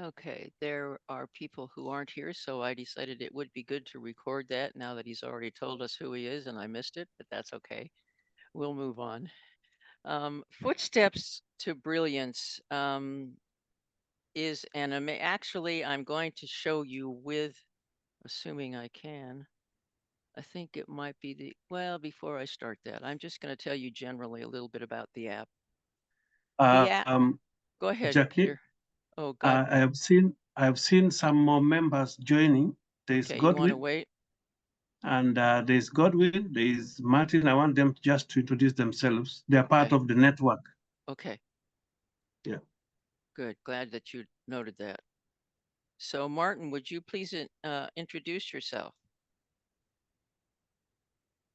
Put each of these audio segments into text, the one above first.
Okay, there are people who aren't here, so I decided it would be good to record that now that he's already told us who he is and I missed it, but that's okay. We'll move on. Footsteps to Brilliance is actually, I'm going to show you with, assuming I can. I think it might be well, before I start that, I'm just going to tell you generally a little bit about the app. The app, Um, go ahead, Jackie, Peter. Oh, God. I have seen some more members joining. There's Okay, you want to Godwin, wait? and there's Godwin. There's Martin. I want them just to introduce themselves. They are part Okay, of the network. okay, Yeah. good. Glad that you noted that. So, Martin, would you please introduce yourself?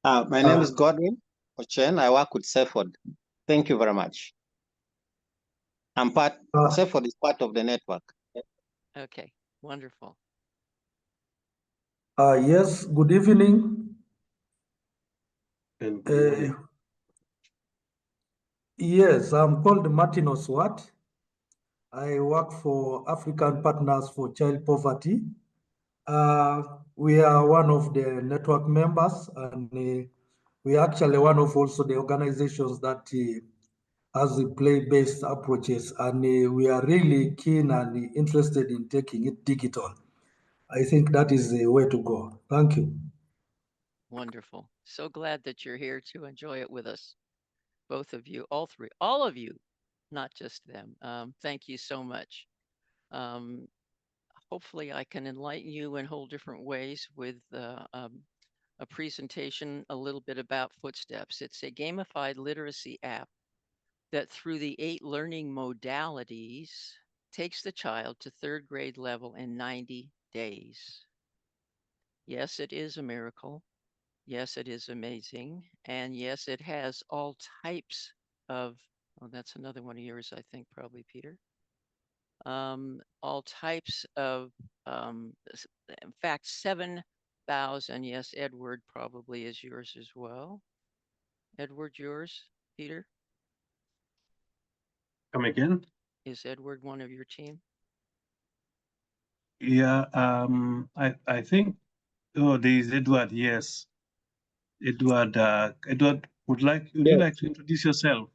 My name is Godwin Ochen. I work with Seford. Thank you very much. Seford is part of the network. Okay, wonderful. Yes, good evening. And good morning. Yes, I'm called Martin Oswat. I work for African Partners for Child Poverty. We are one of the network members, and we are actually one of also the organizations that has the play-based approaches, and we are really keen and interested in taking it digital. I think that is the way to go. Thank you. Wonderful. So glad that you're here to enjoy it with us. Both of you, all three, all of you, not just them. Thank you so much. Um, Hopefully, I can enlighten you in whole different ways with a presentation a little bit about Footsteps. It's a gamified literacy app that, through the 8 learning modalities, takes the child to 3rd grade level in 90 days. Yes, it is a miracle. Yes, it is amazing. And yes, it has all types of, oh, that's another one of yours, I think, probably, Peter. All types of, in fact, 7,000. Yes, Edward probably is yours as well. Edward, yours, Peter? Come again? Is Edward one of your team? Yeah. I think. Oh, there is Edward. Yes, Edward. Edward, would you Yes. like to introduce yourself?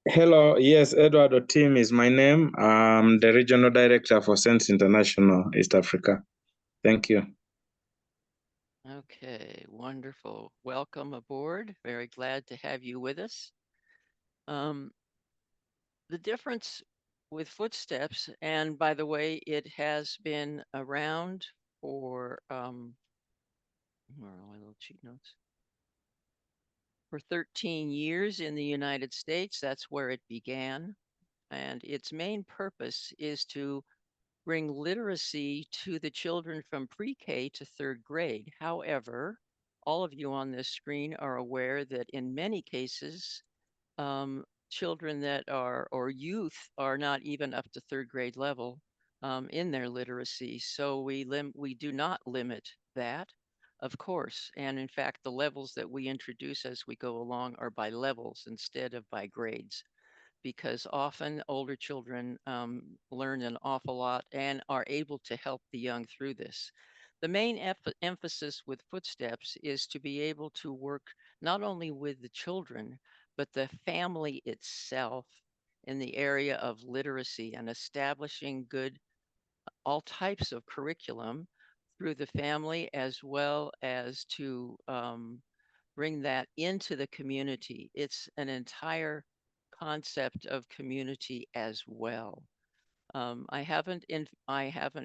Hello. Yes, Eduardo Tim is my name. I'm the regional director for Sense International East Africa. Thank you. Okay, wonderful. Welcome aboard. Very glad to have you with us. Um, the difference with Footsteps, and by the way, it has been around for, where are my little cheat notes? For 13 years in the United States. That's where it began. And its main purpose is to bring literacy to the children from pre-K to 3rd grade. However, all of you on this screen are aware that in many cases, children that are, or youth are not even up to 3rd grade level in their literacy. So we do not limit that, of course. And in fact, the levels that we introduce as we go along are by levels instead of by grades, because often older children learn an awful lot and are able to help the young through this. The main emphasis with Footsteps is to be able to work not only with the children, but the family itself in the area of literacy and establishing good, all types of curriculum through the family, as well as to bring that into the community. It's an entire concept of community as well. I haven't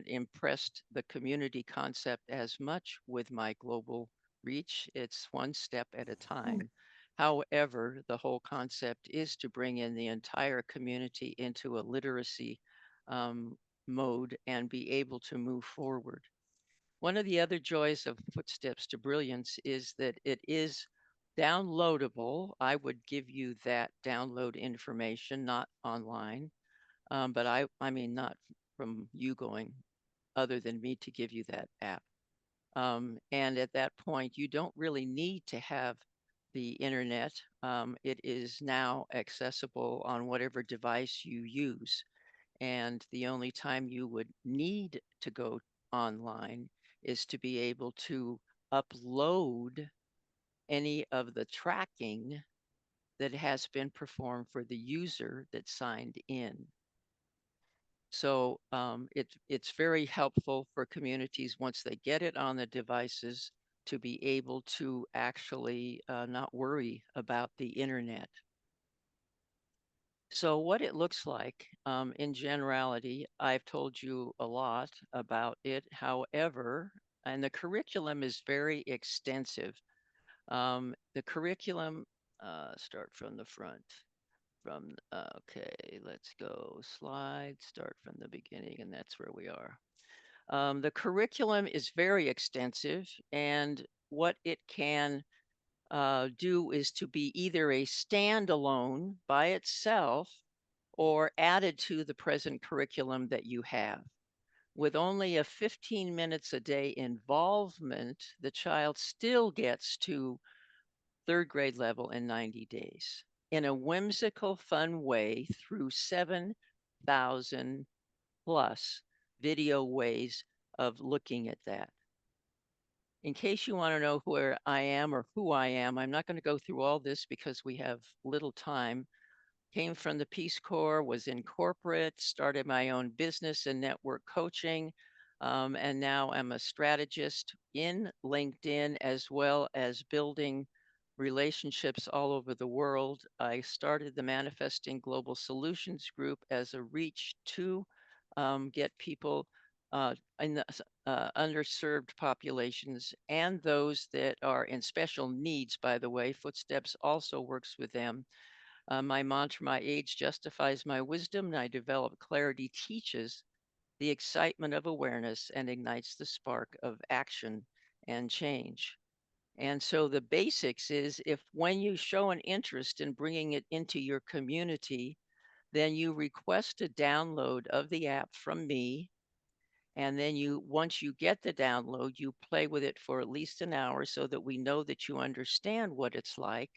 impressed the community concept as much with my global reach. It's one step at a time. However, the whole concept is to bring in the entire community into a literacy um, mode and be able to move forward. One of the other joys of Footsteps to Brilliance is that it is downloadable. I would give you that download information, not online, but I mean, not from you going, other than me to give you that app. And at that point, you don't really need to have the internet. It is now accessible on whatever device you use. And the only time you would need to go online is to be able to upload any of the tracking that has been performed for the user that signed in. So it's very helpful for communities once they get it on the devices to be able to actually not worry about the internet. So what it looks like in generality, I've told you a lot about it. However, and the curriculum is very extensive. The curriculum, start from the front. Okay, let's go slide, start from the beginning, and that's where we are. The curriculum is very extensive, and what it can do is to be either a standalone by itself or added to the present curriculum that you have. With only a 15 minutes a day involvement, the child still gets to third grade level in 90 days in a whimsical, fun way through 7,000 plus video ways of looking at that. In case you want to know where I am or who I am, I'm not going to go through all this because we have little time. Came from the Peace Corps, was in corporate, started my own business and network coaching, and now I'm a strategist in LinkedIn as well as building relationships all over the world. I started the Manifesting Global Solutions Group as a reach to get people in the underserved populations and those that are in special needs, by the way. Footsteps also works with them. My mantra, my age justifies my wisdom, and I develop clarity teaches the excitement of awareness and ignites the spark of action and change. And so the basics is if when you show an interest in bringing it into your community, then you request a download of the app from me. And then once you get the download, you play with it for at least an hour so that we know that you understand what it's like.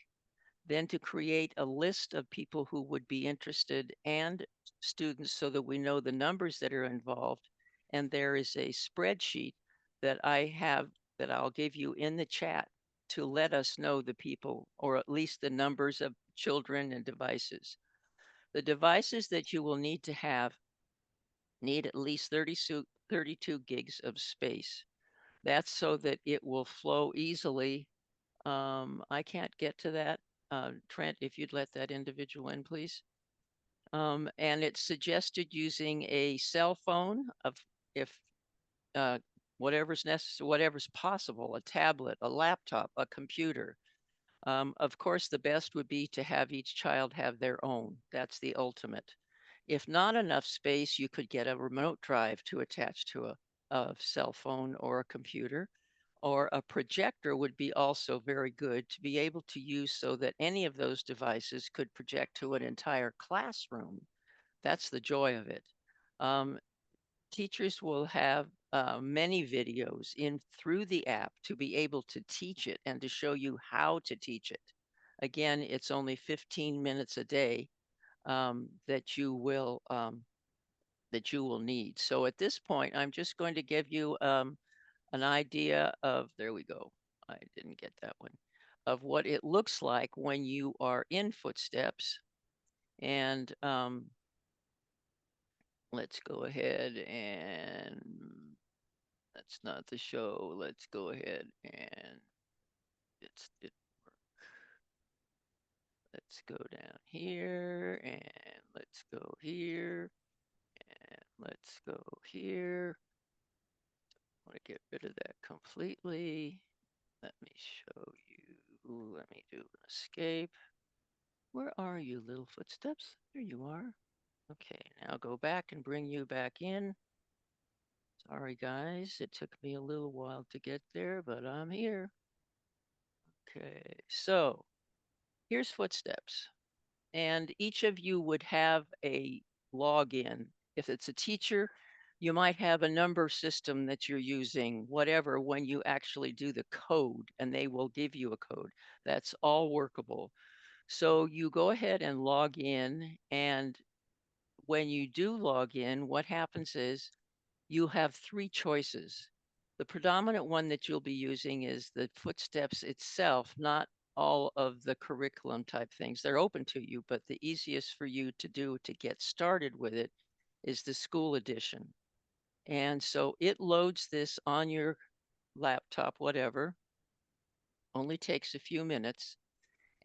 Then to create a list of people who would be interested and students so that we know the numbers that are involved. And there is a spreadsheet that I have that I'll give you in the chat to let us know the people or at least the numbers of children and devices. The devices that you will need to have need at least 32 gigs of space. That's so that it will flow easily. I can't get to that. Trent, if you'd let that individual in, please. And it's suggested using a cell phone if uh, whatever's necessary, whatever's possible, a tablet, a laptop, a computer. Of course, the best would be to have each child have their own. That's the ultimate. If not enough space, you could get a remote drive to attach to a cell phone or a computer, or a projector would be also very good to be able to use so that any of those devices could project to an entire classroom. That's the joy of it. Um, Teachers will have many videos in through the app to be able to teach it and to show you how to teach it. Again, it's only 15 minutes a day that you will need. So at this point, I'm just going to give you an idea of, there we go. I didn't get that one, of what it looks like when you are in Footsteps. And let's go ahead and that's not the show. Let's go ahead and it work. Let's go down here and let's go here and let's go here. I want to get rid of that completely. Let me show you. Let me do an escape. Where are you, little footsteps? There you are. Okay, now go back and bring you back in. Sorry, guys. It took me a little while to get there, but I'm here. Okay, so here's Footsteps. And each of you would have a login. If it's a teacher, you might have a number system that you're using, whatever, when you actually do the code, and they will give you a code. That's all workable. So you go ahead and log in, and when you do log in, what happens is you have three choices. The predominant one that you'll be using is the Footsteps itself, not all of the curriculum type things. They're open to you, but the easiest for you to do to get started with it is the school edition. And so it loads this on your laptop, whatever, only takes a few minutes.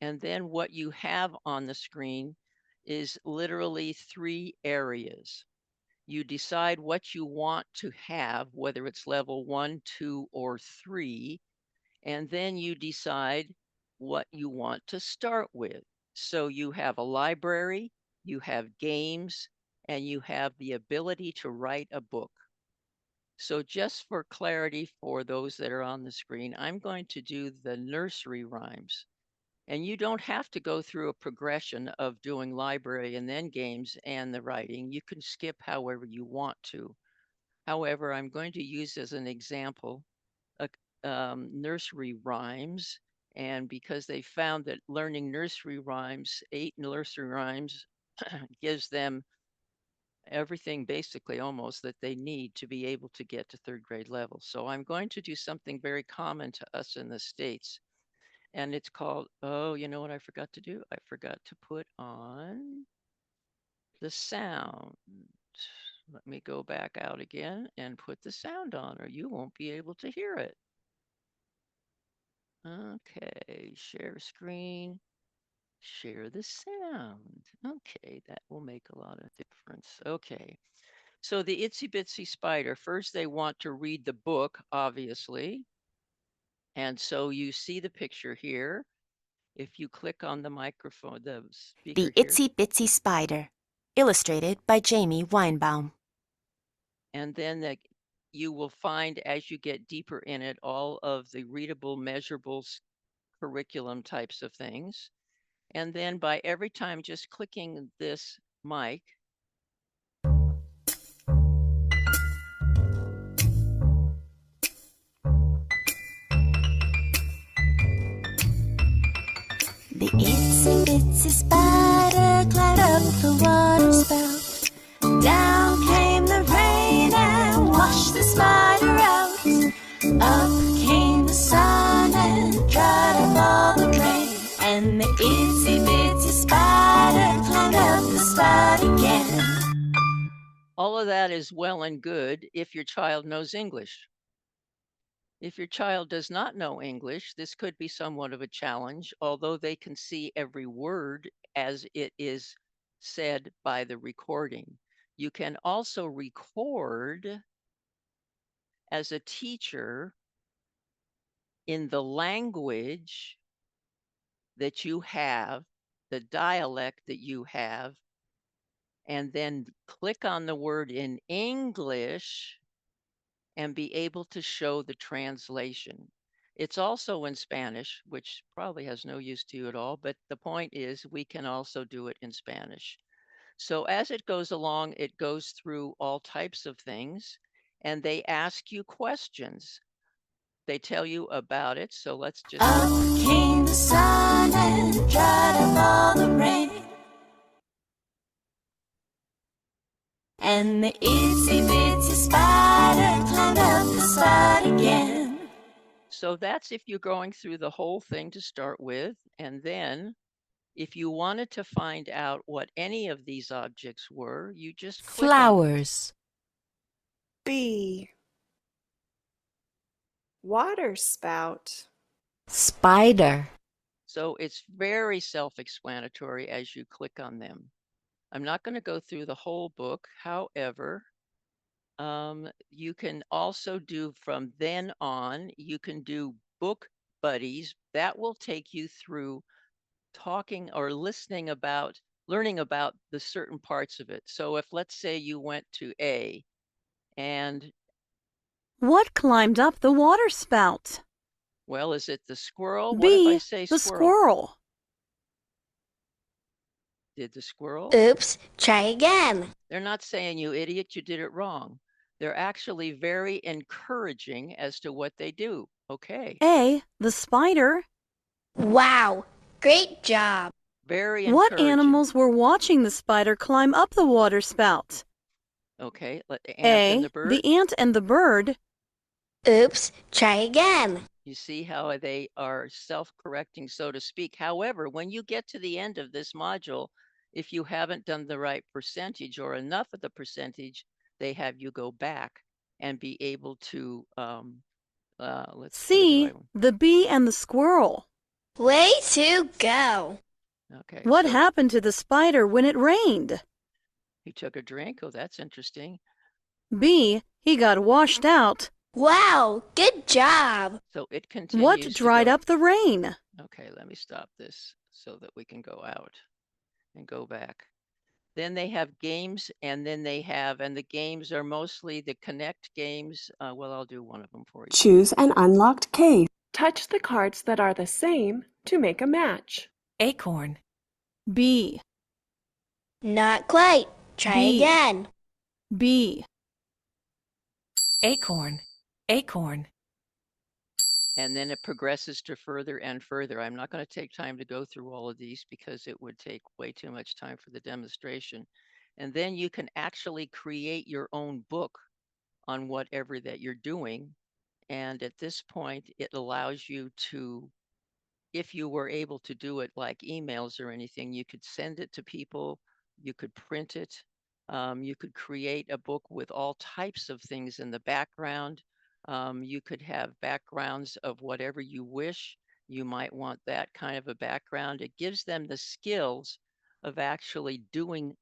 And then what you have on the screen is literally three areas. You decide what you want to have, whether it's level 1, 2, or 3, and then you decide what you want to start with. So you have a library, you have games, and you have the ability to write a book. So just for clarity for those that are on the screen, I'm going to do the nursery rhymes. And you don't have to go through a progression of doing library and then games and the writing. You can skip however you want to. However, I'm going to use as an example nursery rhymes. And because they found that learning nursery rhymes, 8 nursery rhymes, gives them everything basically almost that they need to be able to get to 3rd grade level. So I'm going to do something very common to us in the States. And it's called, oh, you know what I forgot to do? I forgot to put on the sound. Let me go back out again and put the sound on, or you won't be able to hear it. Okay, share screen, share the sound. Okay, that will make a lot of difference. Okay, so the Itsy Bitsy Spider, first they want to read the book, obviously. And so you see the picture here. If you click on the microphone, the speaker The here. Itsy Bitsy Spider, illustrated by Jamie Weinbaum. And then you will find as you get deeper in it, all of the readable, measurable curriculum types of things. And then by every time just clicking this mic, The itsy bitsy spider climbed up the water spout. Down came the rain and washed the spider out. Up came the sun and dried up all the rain. And the itsy bitsy spider climbed up the spout again. all of that is well and good if your child knows English. If your child does not know English, this could be somewhat of a challenge, although they can see every word as it is said by the recording. You can also record as a teacher in the language that you have, the dialect that you have, and then click on the word in English and be able to show the translation. It's also in Spanish, which probably has no use to you at all, but the point is we can also do it in Spanish. So as it goes along, it goes through all types of things and they ask you questions. They tell you about it. So let's just. Up came the sun and dried up all the rain. And the itsy bitsy spider climbed up the spout again. So that's if you're going through the whole thing to start with. And then if you wanted to find out what any of these objects were, you just click on it. Flowers. B. Water spout. Spider. So it's very self-explanatory as you click on them. I'm not going to go through the whole book. However, you can also do from then on, you can do book buddies. That will take you through talking or listening about, learning about the certain parts of it. So if let's say you went to A and. What climbed up the water spout? Well, is it the squirrel? B. What if I say The squirrel? squirrel. Did the squirrel? Oops, try again. They're not saying, you idiot, you did it wrong. They're actually very encouraging as to what they do. Okay. A. The spider. Wow, great job. Very What encouraging. animals were watching the spider climb up the water spout? Okay, let the ant and the A. bird. The ant and the bird. Oops, try again. You see how they are self-correcting, so to speak. However, when you get to the end of this module, if you haven't done the right percentage or enough of the percentage, they have you go back and be able to, let's put it the C. right one. The bee and the squirrel. Way to go. Okay, What so happened to the spider when it rained? he took a drink. Oh, that's interesting. B. He got washed out. Wow, good job. So it What continues to dried go. up the rain? Okay, let me stop this so that we can go out and go back. Then they have games, and then they have, and the games are mostly the Connect games. Well, I'll do one of them for you. Choose an unlocked cave. Touch the cards that are the same to make a match. Acorn. B. Not quite. Try B. again. B. Acorn. Acorn. And then it progresses to further and further. I'm not going to take time to go through all of these because it would take way too much time for the demonstration. And then you can actually create your own book on whatever that you're doing. And at this point, it allows you to, if you were able to do it like emails or anything, you could send it to people, you could print it, you could create a book with all types of things in the background. You could have backgrounds of whatever you wish. You might want that kind of a background. It gives them the skills of actually doing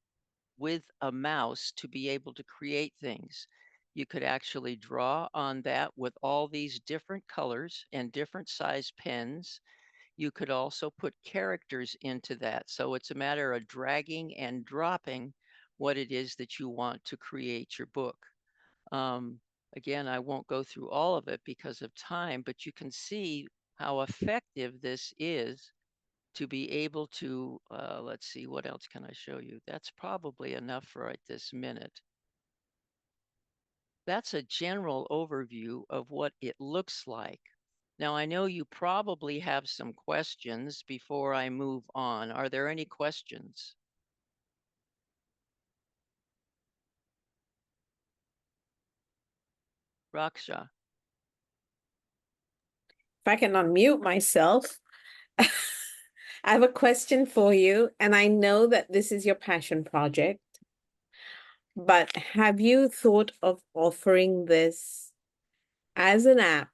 with a mouse to be able to create things. You could actually draw on that with all these different colors and different size pens. You could also put characters into that. So it's a matter of dragging and dropping what it is that you want to create your book. Again, I won't go through all of it because of time, but you can see how effective this is to be able to, let's see, what else can I show you? That's probably enough for right this minute. That's a general overview of what it looks like. Now, I know you probably have some questions before I move on. Are there any questions? Raksha. If I can unmute myself, I have a question for you, and I know that this is your passion project, but have you thought of offering this as an app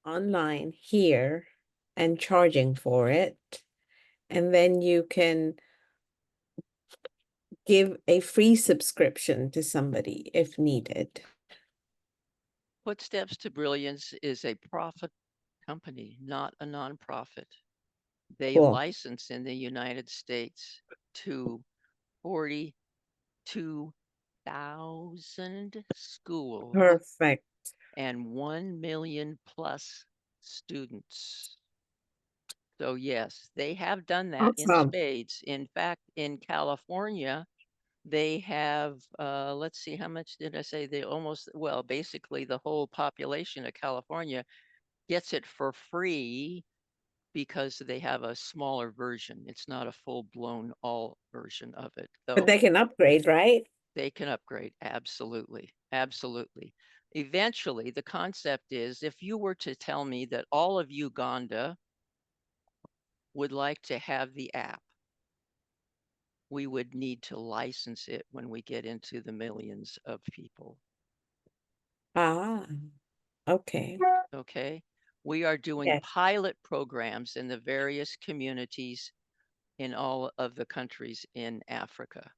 online here and charging for it? And then you can give a free subscription to somebody if needed. Footsteps to Brilliance is a profit company, not a nonprofit. They Cool. license in the United States to 42,000 schools Perfect. and 1 million plus students. So yes, they have done that in Awesome. spades. In fact, in California, they have, let's see, how much did I say? They almost, well, basically the whole population of California gets it for free because they have a smaller version. It's not a full-blown all version of it, But though they can upgrade, right? they can upgrade. Absolutely. Absolutely. Eventually, the concept is if you were to tell me that all of Uganda would like to have the app, we would need to license it when we get into the millions of people. Ah, okay. Okay. We are doing Yes. pilot programs in the various communities in all of the countries in Africa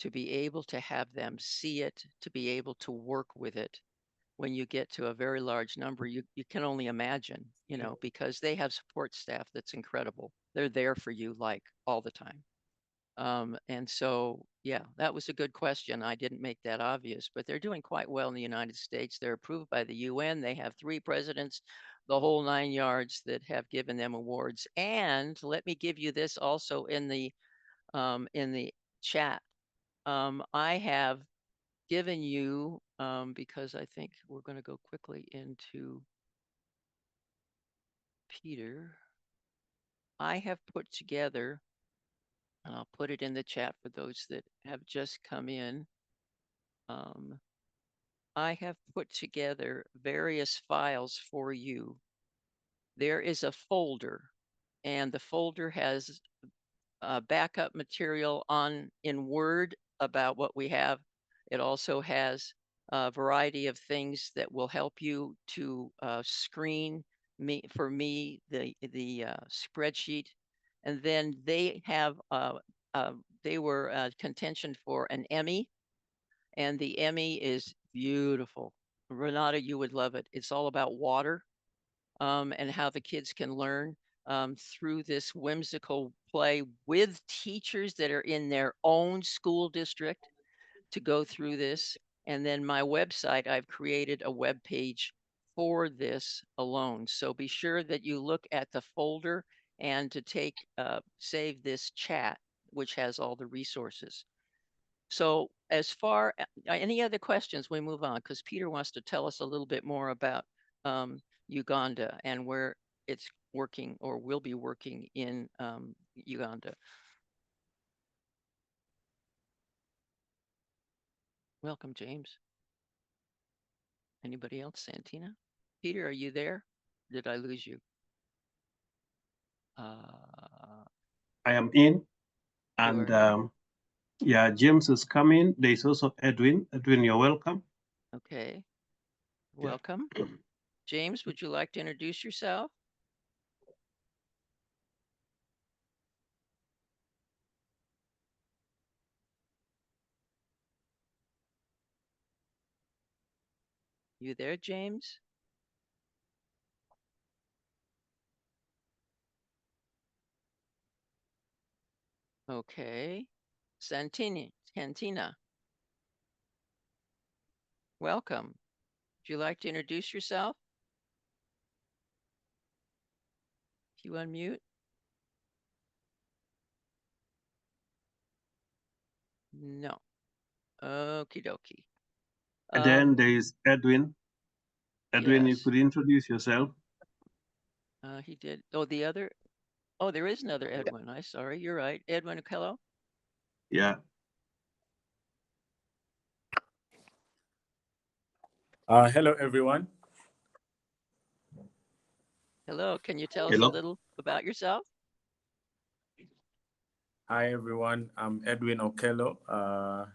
to be able to have them see it, to be able to work with it. When you get to a very large number, you can only imagine, you know, because they have support staff that's incredible. They're there for you like all the time. And so, yeah, that was a good question. I didn't make that obvious, but they're doing quite well in the United States. They're approved by the UN. They have 3 presidents, the whole 9 yards that have given them awards. And let me give you this also in the chat. I have given you, because I think we're going to go quickly into Peter. I have put together And I'll put it in the chat for those that have just come in. I have put together various files for you. There is a folder, and the folder has backup material in Word about what we have. It also has a variety of things that will help you to screen the spreadsheet. And then they have they were contention for an Emmy, and the Emmy is beautiful. Renata, you would love it. It's all about water and how the kids can learn through this whimsical play with teachers that are in their own school district to go through this. And then my website, I've created a web page for this alone. So be sure that you look at the folder and to save this chat, which has all the resources. So as far, any other questions, we move on, because Peter wants to tell us a little bit more about Uganda and where it's working or will be working in Uganda. Welcome, James. Anybody else? Santina? Peter, are you there? Did I lose you? I am in, and yeah, James is coming. There's also Edwin. Edwin, you're welcome. Okay, welcome. Yeah. James, would you like to introduce yourself? You there, James? Okay. Santina. Welcome. Would you like to introduce yourself? If you unmute. No. Okie dokie. And then there is Edwin. Edwin, yes. you could introduce yourself. He did. Oh, the other. Oh, there is another Edwin. I'm sorry. You're right. Edwin Okello. Yeah. Hello, everyone. Hello. Can you tell us a little about yourself? Hi, everyone. I'm Edwin Okello.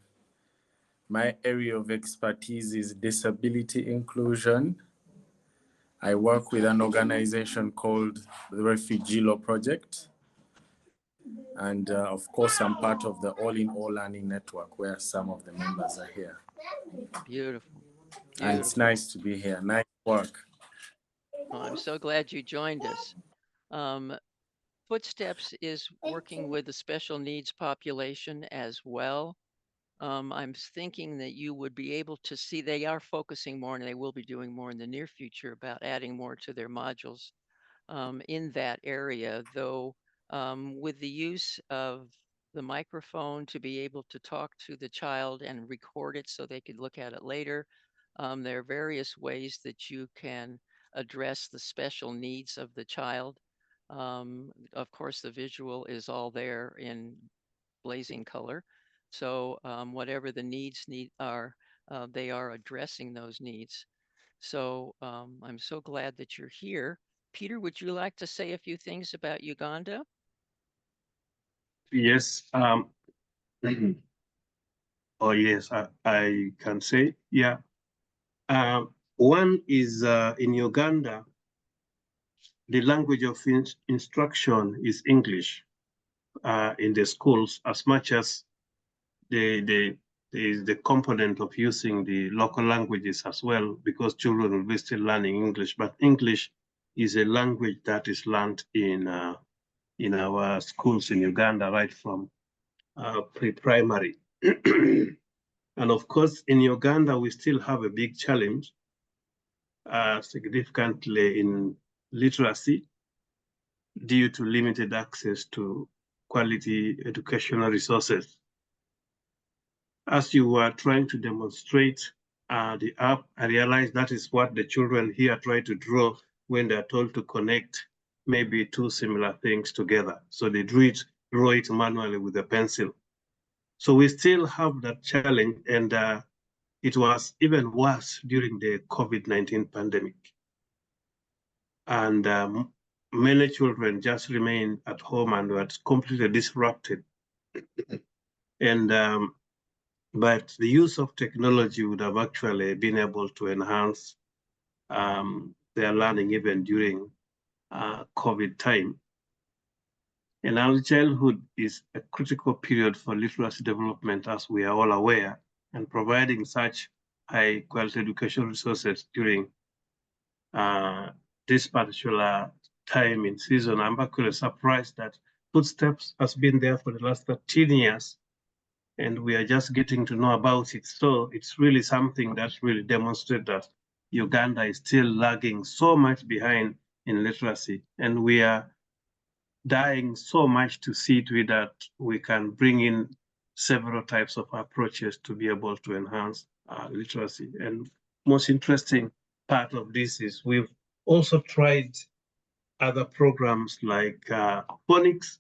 My area of expertise is disability inclusion. I work with an organization called the Refugee Law Project. And of course, I'm part of the All-in-All Learning Network, where some of the members are here. Beautiful. And it's nice to be here. Nice work. Oh, I'm so glad you joined us. Footsteps is working with the special needs population as well. I'm thinking that you would be able to see, they are focusing more, and they will be doing more in the near future about adding more to their modules in that area, though with the use of the microphone to be able to talk to the child and record it so they could look at it later. There are various ways that you can address the special needs of the child. Of course, the visual is all there in blazing color. So whatever the needs are, they are addressing those needs. So I'm so glad that you're here. Peter, would you like to say a few things about Uganda? Yes. Oh, yes, I can say, yeah. One is in Uganda, the language of instruction is English in the schools, as much as there is the component of using the local languages as well, because children will be still learning English. But English is a language that is learned in our schools in Uganda, right from pre-primary. And of course, in Uganda, we still have a big challenge significantly in literacy due to limited access to quality educational resources. As you were trying to demonstrate the app, I realized that is what the children here try to draw when they're told to connect maybe two similar things together. So they drew it draw it manually with a pencil. So we still have that challenge, and it was even worse during the COVID-19 pandemic. And many children just remained at home and were completely disrupted. And but the use of technology would have actually been able to enhance their learning even during COVID time. And early childhood is a critical period for literacy development, as we are all aware, and providing such high quality educational resources during this particular time in season. I'm actually surprised that Footsteps has been there for the last 13 years, and we are just getting to know about it. So it's really something that really demonstrates that Uganda is still lagging so much behind in literacy, and we are dying so much to see to it that we can bring in several types of approaches to be able to enhance literacy. And most interesting part of this is we've also tried other programs like phonics.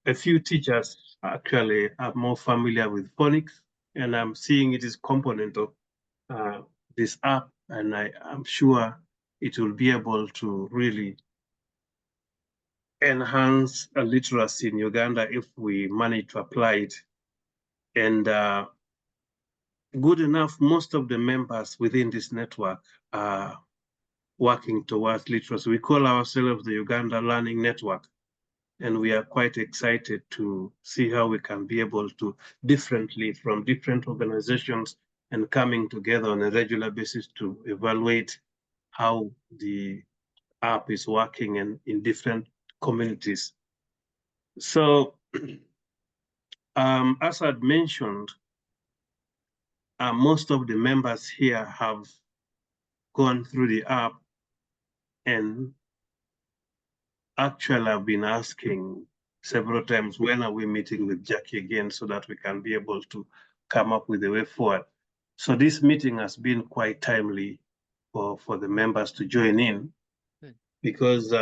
A few teachers actually are more familiar with phonics, and I'm seeing it is component of this app, and I'm sure it will be able to really enhance literacy in Uganda if we manage to apply it. And good enough, most of the members within this network are working towards literacy. We call ourselves the Uganda Learning Network, and we are quite excited to see how we can be able to, differently from different organizations, and coming together on a regular basis to evaluate how the app is working in different communities. So as I'd mentioned, most of the members here have gone through the app, and actually I've been asking several times, when are we meeting with Jackie again, so that we can be able to come up with a way forward. So this meeting has been quite timely for the members to join in. Good. Because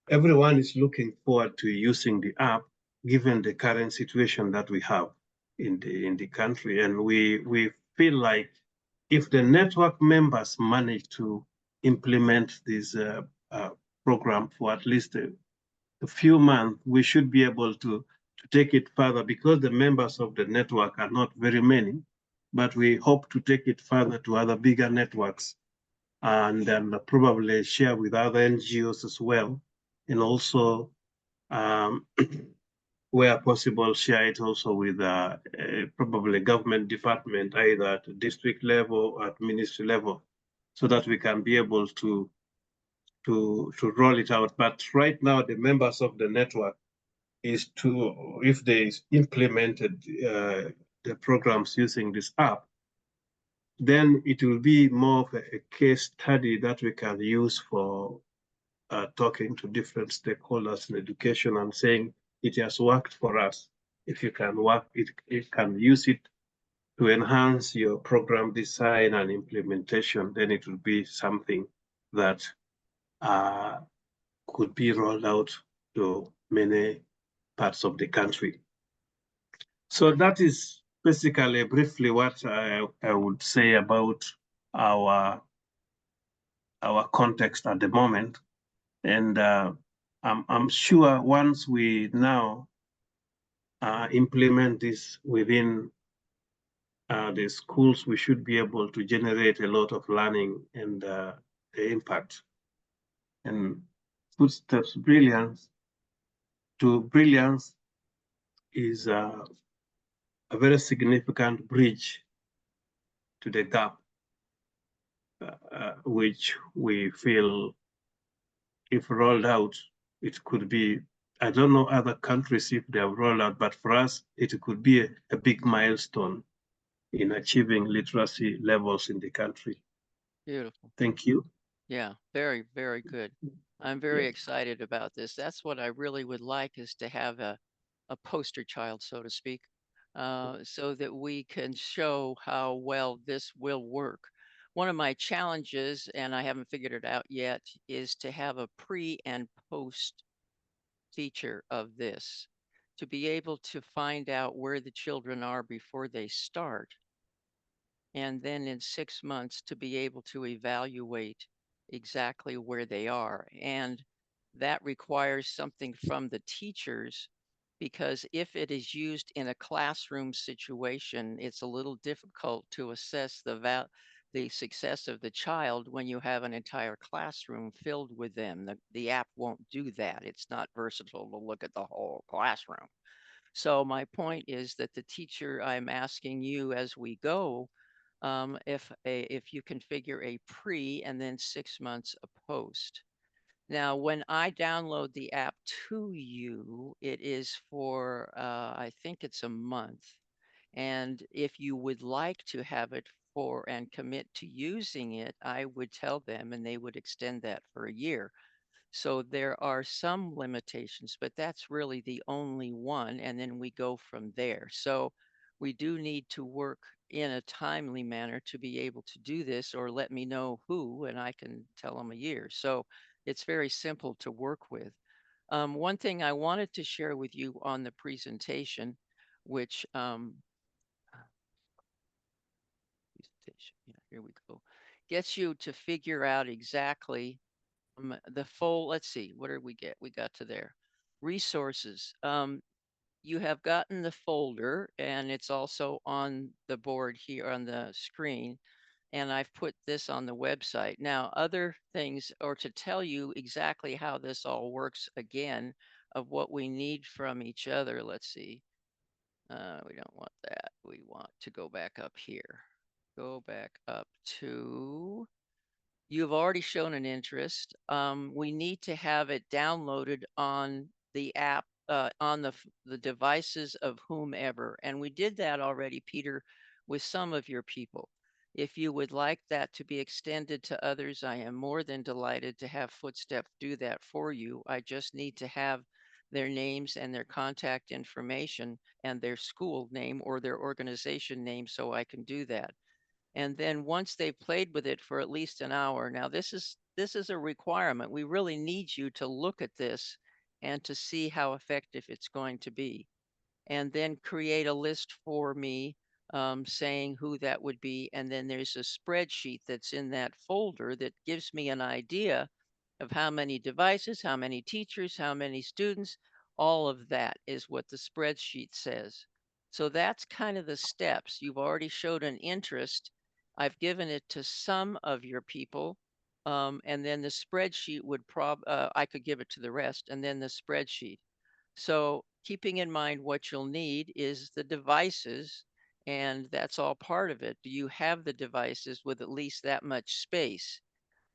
everyone is looking forward to using the app, given the current situation that we have in the country. And we feel like if the network members manage to implement this program for at least a few months, we should be able to take it further, because the members of the network are not very many, but we hope to take it further to other bigger networks, and then probably share with other NGOs as well, and also where possible, share it also with probably government department, either at district level or at ministry level, so that we can be able to roll it out. But right now, the members of the network is to, if they implemented the programs using this app, then it will be more of a case study that we can use for talking to different stakeholders in education and saying, it has worked for us. If you can work, it can use it to enhance your program design and implementation, then it will be something that could be rolled out to many parts of the country. So that is basically briefly what I would say about our context at the moment. And I'm sure once we now implement this within the schools, we should be able to generate a lot of learning and the impact. And Footsteps Brilliance to Brilliance is a very significant bridge to the gap, which we feel, if rolled out, it could be, I don't know other countries if they have rolled out, but for us, it could be a big milestone in achieving literacy levels in the country. Beautiful. Thank you. Yeah, very, very good. I'm very excited about this. That's what I really would like, is to have a poster child, so to speak, so that we can show how well this will work. One of my challenges, and I haven't figured it out yet, is to have a pre and post feature of this, to be able to find out where the children are before they start, and then in 6 months to be able to evaluate exactly where they are. And that requires something from the teachers, because if it is used in a classroom situation, it's a little difficult to assess the success of the child when you have an entire classroom filled with them. The app won't do that. It's not versatile to look at the whole classroom. So my point is that the teacher, I'm asking you as we go, if you configure a pre and then 6 months a post. Now, when I download the app to you, it is for, I think it's a month. And if you would like to have it for and commit to using it, I would tell them and they would extend that for a year. So there are some limitations, but that's really the only one. And then we go from there. So we do need to work in a timely manner to be able to do this, or let me know who, and I can tell them a year. So it's very simple to work with. One thing I wanted to share with you on the presentation, which yeah, here we go, gets you to figure out exactly the full, let's see, what did we get? We got to there. Resources. You have gotten the folder, and it's also on the board here on the screen. And I've put this on the website. Now, other things, or to tell you exactly how this all works again, of what we need from each other. Let's see. We don't want that. We want to go back up here. Go back up to, you've already shown an interest. We need to have it downloaded on the app, on the devices of whomever. And we did that already, Peter, with some of your people. If you would like that to be extended to others, I am more than delighted to have Footstep do that for you. I just need to have their names and their contact information and their school name or their organization name so I can do that. And then once they've played with it for at least an hour, now this is a requirement. We really need you to look at this and to see how effective it's going to be. And then create a list for me saying who that would be. And then there's a spreadsheet that's in that folder that gives me an idea of how many devices, how many teachers, how many students. All of that is what the spreadsheet says. So that's kind of the steps. You've already showed an interest. I've given it to some of your people. And then the spreadsheet would I could give it to the rest, and then the spreadsheet. So keeping in mind what you'll need is the devices, and that's all part of it. Do you have the devices with at least that much space?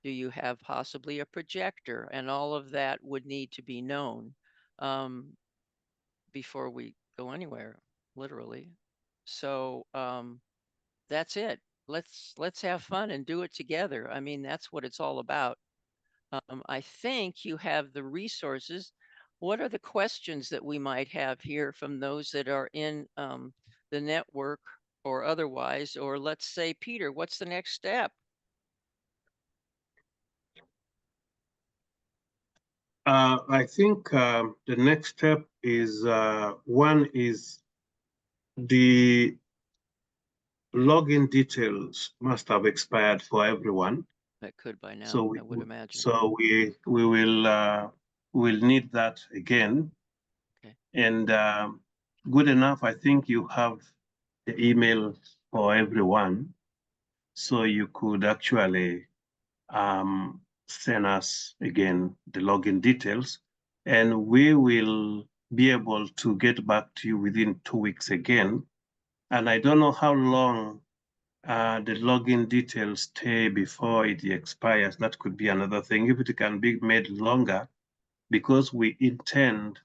Do you have possibly a projector? And all of that would need to be known before we go anywhere, literally. So that's it. Let's have fun and do it together. I mean, that's what it's all about. I think you have the resources. What are the questions that we might have here from those that are in the network or otherwise? Or let's say, Peter, what's the next step? I think the next step is one is the login details must have expired for everyone. That could by now, So I would imagine. So we will need that again. Okay. And good enough, I think you have the email for everyone, so you could actually send us again the login details, and we will be able to get back to you within 2 weeks again. And I don't know how long the login details stay before it expires. That could be another thing. If it can be made longer, because we intend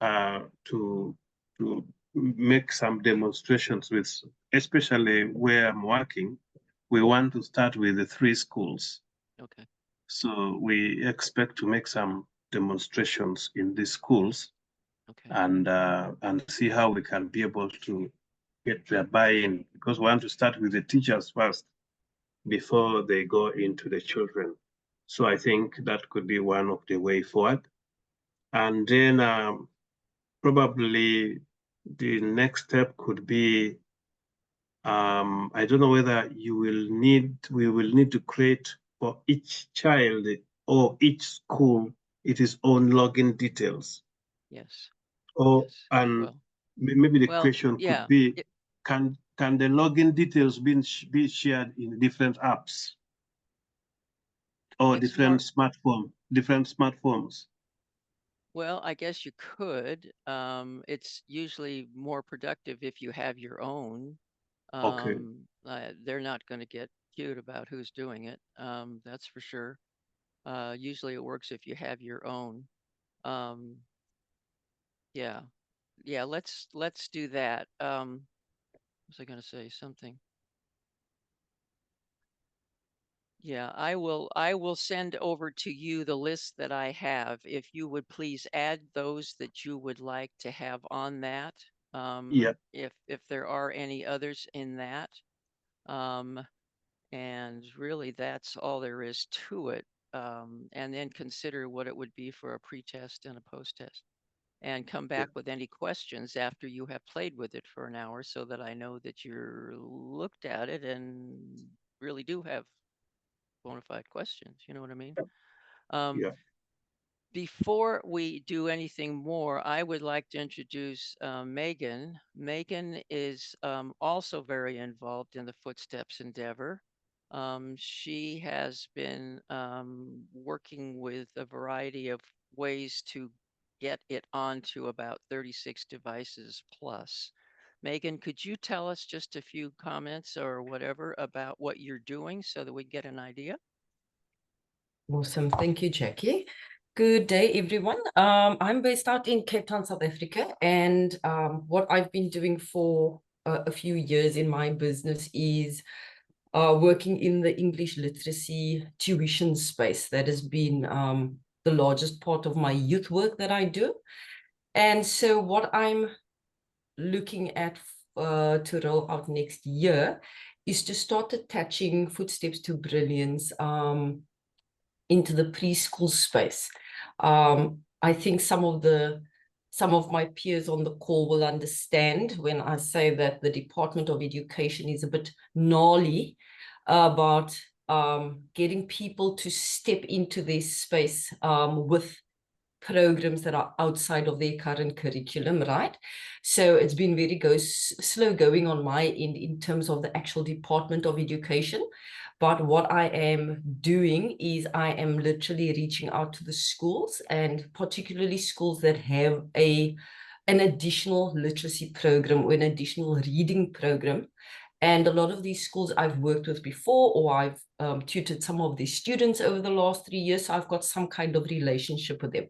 to make some demonstrations with, especially where I'm working. We want to start with the 3 schools. Okay. So we expect to make some demonstrations in these schools. Okay. And see how we can be able to get their buy-in, because we want to start with the teachers first before they go into the children. So I think that could be one of the way forward. And then probably the next step could be, I don't know whether we will need to create for each child or each school its own login details. Yes. Or Yes. and Well, maybe the well, question yeah, could be, can the login details be shared in different apps or it's different smart. smartphones? Well, I guess you could. It's usually more productive if you have your own. Okay. They're not going to get cute about who's doing it. That's for sure. Usually it works if you have your own. Yeah, yeah. Let's do that. Was I going to say something? Yeah, I will send over to you the list that I have. If you would please add those that you would like to have on that. Yeah. If there are any others in that. And really that's all there is to it. And then consider what it would be for a pre-test and a post-test. And come back with any questions after you have played with it for an hour so that I know that you're looked at it and really do have bona fide questions. You know what I mean? Yeah. Before we do anything more, I would like to introduce Megan. Megan is also very involved in the Footsteps endeavor. She has been working with a variety of ways to get it onto about 36 devices plus. Megan, could you tell us just a few comments or whatever about what you're doing so that we get an idea? Awesome. Thank you, Jackie. Good day, everyone. I'm based out in Cape Town, South Africa, and what I've been doing for a few years in my business is working in the English literacy tuition space. That has been the largest part of my youth work that I do. And so what I'm looking at to roll out next year is to start attaching Footsteps to Brilliance into the preschool space. I think some of my peers on the call will understand when I say that the Department of Education is a bit gnarly about getting people to step into this space with programs that are outside of their current curriculum, right? So it's been very slow going on my end in terms of the actual Department of Education. But what I am doing is I am literally reaching out to the schools, and particularly schools that have an additional literacy program or an additional reading program. And a lot of these schools I've worked with before, or I've tutored some of these students over the last 3 years. So I've got some kind of relationship with them.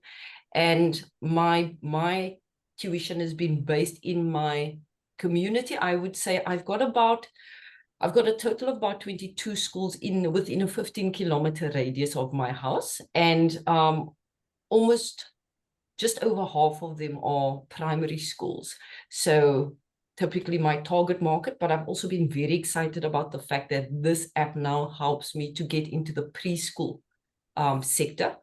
And my tuition has been based in my community. I would say I've got a total of about 22 schools within a 15-kilometer radius of my house. And almost just over half of them are primary schools. So typically my target market, but I've also been very excited about the fact that this app now helps me to get into the preschool sector,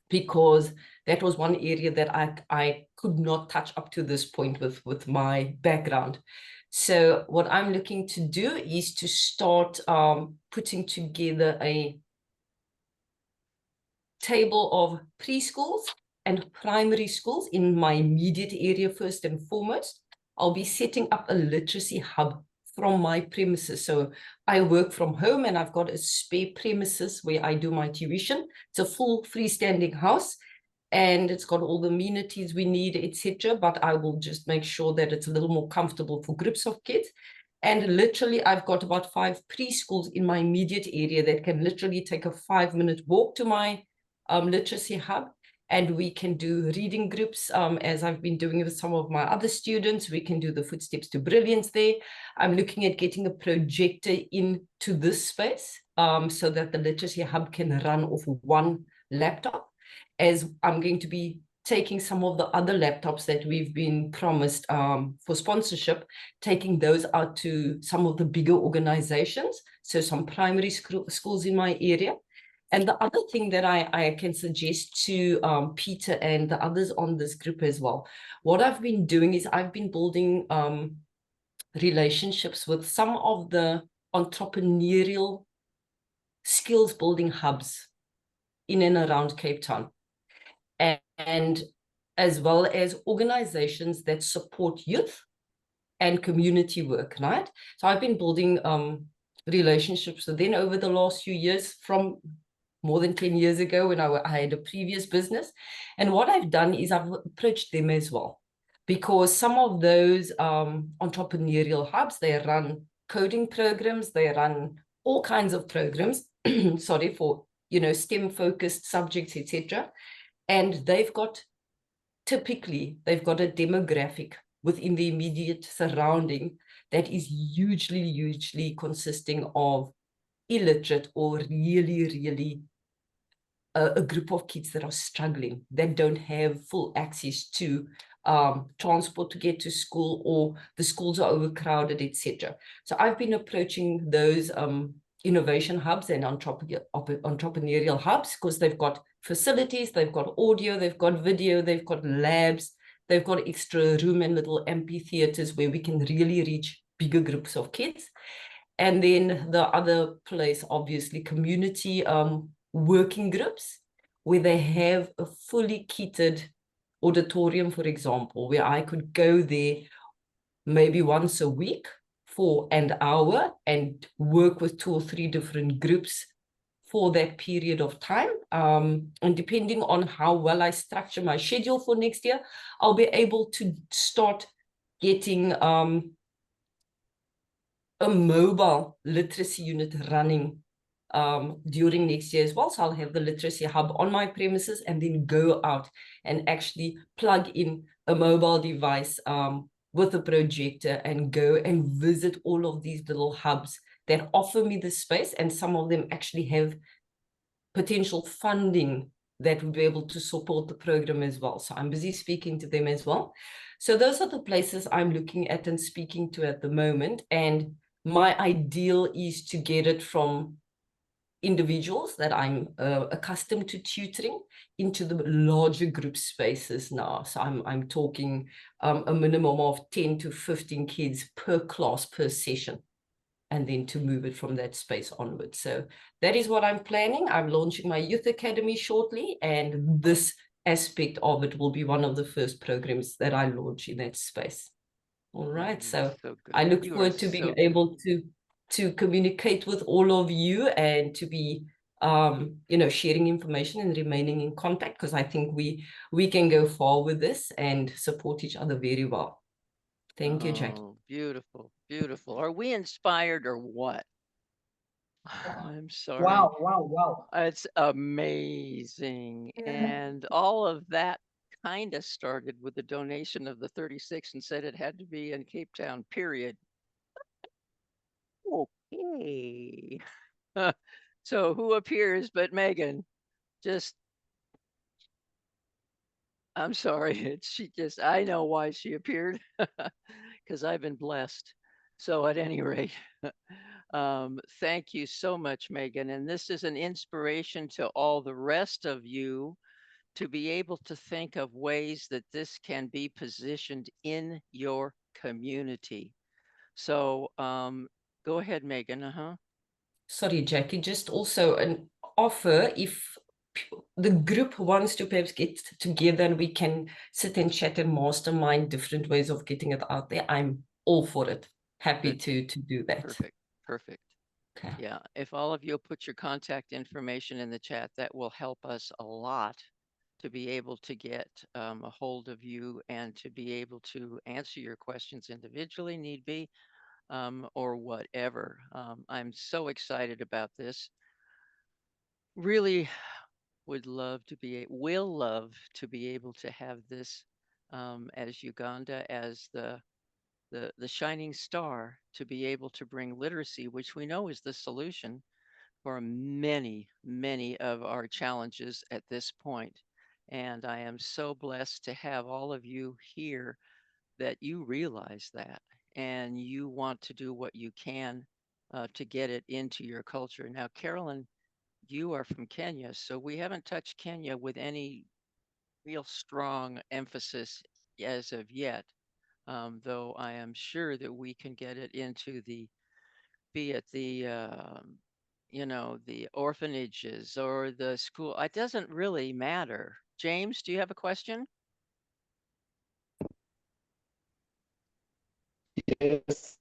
because that was one area that I could not touch up to this point with my background. So what I'm looking to do is to start putting together a table of preschools and primary schools in my immediate area first and foremost. I'll be setting up a literacy hub from my premises. So I work from home and I've got a spare premises where I do my tuition. It's a full freestanding house and it's got all the amenities we need, etc. But I will just make sure that it's a little more comfortable for groups of kids. And literally, I've got about 5 preschools in my immediate area that can literally take a 5-minute walk to my literacy hub. And we can do reading groups, as I've been doing with some of my other students. We can do the Footsteps to Brilliance there. I'm looking at getting a projector into this space so that the literacy hub can run off one laptop, as I'm going to be taking some of the other laptops that we've been promised for sponsorship, taking those out to some of the bigger organizations, so some primary schools in my area. And the other thing that I can suggest to Peter and the others on this group as well, what I've been doing is I've been building relationships with some of the entrepreneurial skills building hubs in and around Cape Town, and as well as organizations that support youth and community work, right? So I've been building relationships with them over the last few years, from more than 10 years ago when I had a previous business. And what I've done is I've approached them as well, because some of those entrepreneurial hubs, they run coding programs, they run all kinds of programs, sorry, for, you know, STEM focused subjects, etc. And typically they've got a demographic within the immediate surrounding that is hugely consisting of illiterate or really a group of kids that are struggling, that don't have full access to transport to get to school, or the schools are overcrowded, etc. So I've been approaching those innovation hubs and entrepreneurial hubs, because they've got facilities, they've got audio, they've got video, they've got labs, they've got extra room and little amphitheaters where we can really reach bigger groups of kids. And then the other place, obviously, community working groups, where they have a fully kitted auditorium, for example, where I could go there maybe once a week for an hour and work with 2 or 3 different groups for that period of time. And depending on how well I structure my schedule for next year, I'll be able to start getting a mobile literacy unit running during next year as well. So I'll have the literacy hub on my premises, and then go out and actually plug in a mobile device with a projector and go and visit all of these little hubs that offer me the space. And some of them actually have potential funding that would be able to support the program as well. So I'm busy speaking to them as well. So those are the places I'm looking at and speaking to at the moment. And my ideal is to get it from individuals that I'm accustomed to tutoring into the larger group spaces now. So I'm talking a minimum of 10 to 15 kids per class per session, and then to move it from that space onward. So that is what I'm planning. I'm launching my youth academy shortly, and this aspect of it will be one of the first programs that I launch in that space. All right, so I look forward to being able to communicate with all of you, and to be you know, sharing information and remaining in contact, because I think we can go far with this and support each other very well. Thank you, Jackie. Beautiful, beautiful. Are we inspired or what? I'm sorry. Wow. It's amazing. And all of that kind of started with the donation of the 36 and said it had to be in Cape Town, period. Okay. So who appears but Megan? Just, I'm sorry. I know why she appeared, because I've been blessed. So at any rate, thank you so much, Megan. And this is an inspiration to all the rest of you to be able to think of ways that this can be positioned in your community. So go ahead, Megan. Sorry, Jackie, just also an offer, if the group wants to perhaps get together and we can sit and chat and mastermind different ways of getting it out there, I'm all for it. Happy to do that. Perfect. Okay. Yeah, if all of you put your contact information in the chat, that will help us a lot to be able to get a hold of you and to be able to answer your questions individually, need be, or whatever. I'm so excited about this. Really will love to be able to have this as Uganda, as the shining star, to be able to bring literacy, which we know is the solution for many of our challenges at this point. And I am so blessed to have all of you here, that you realize that and you want to do what you can to get it into your culture. Now, Carolyn you are from Kenya, so we haven't touched Kenya with any real strong emphasis as of yet. Though I am sure that we can get it into be it the orphanages or the school. It doesn't really matter. James, do you have a question? Yes,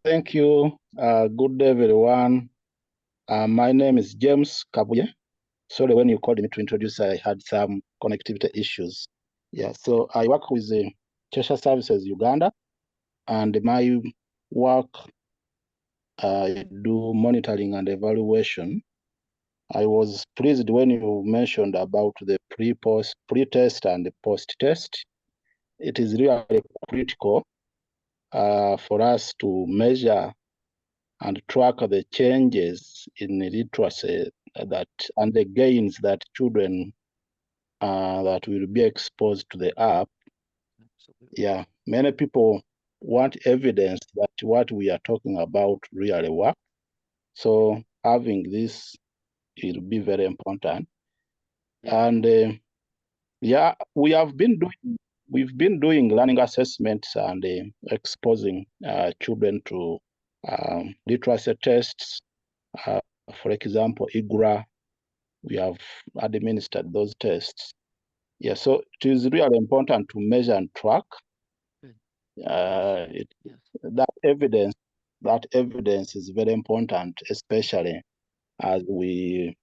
thank you. Good day, everyone. My name is James Kabuye. Sorry, when you called me to introduce, I had some connectivity issues. Yeah, so I work with the Cheshire Services Uganda, and my work, I do monitoring and evaluation. I was pleased when you mentioned about the pre-test and the post-test. It is really critical for us to measure and track the changes in literacy and the gains that children that will be exposed to the app. Absolutely. Yeah, many people want evidence that what we are talking about really work. So having this will be very important. Yeah. And yeah, we've been doing learning assessments and exposing children to literacy tests. For example, IGRA, we have administered those tests. Yeah, so it is really important to measure and track Good. yes. Yes. That evidence is very important, especially as we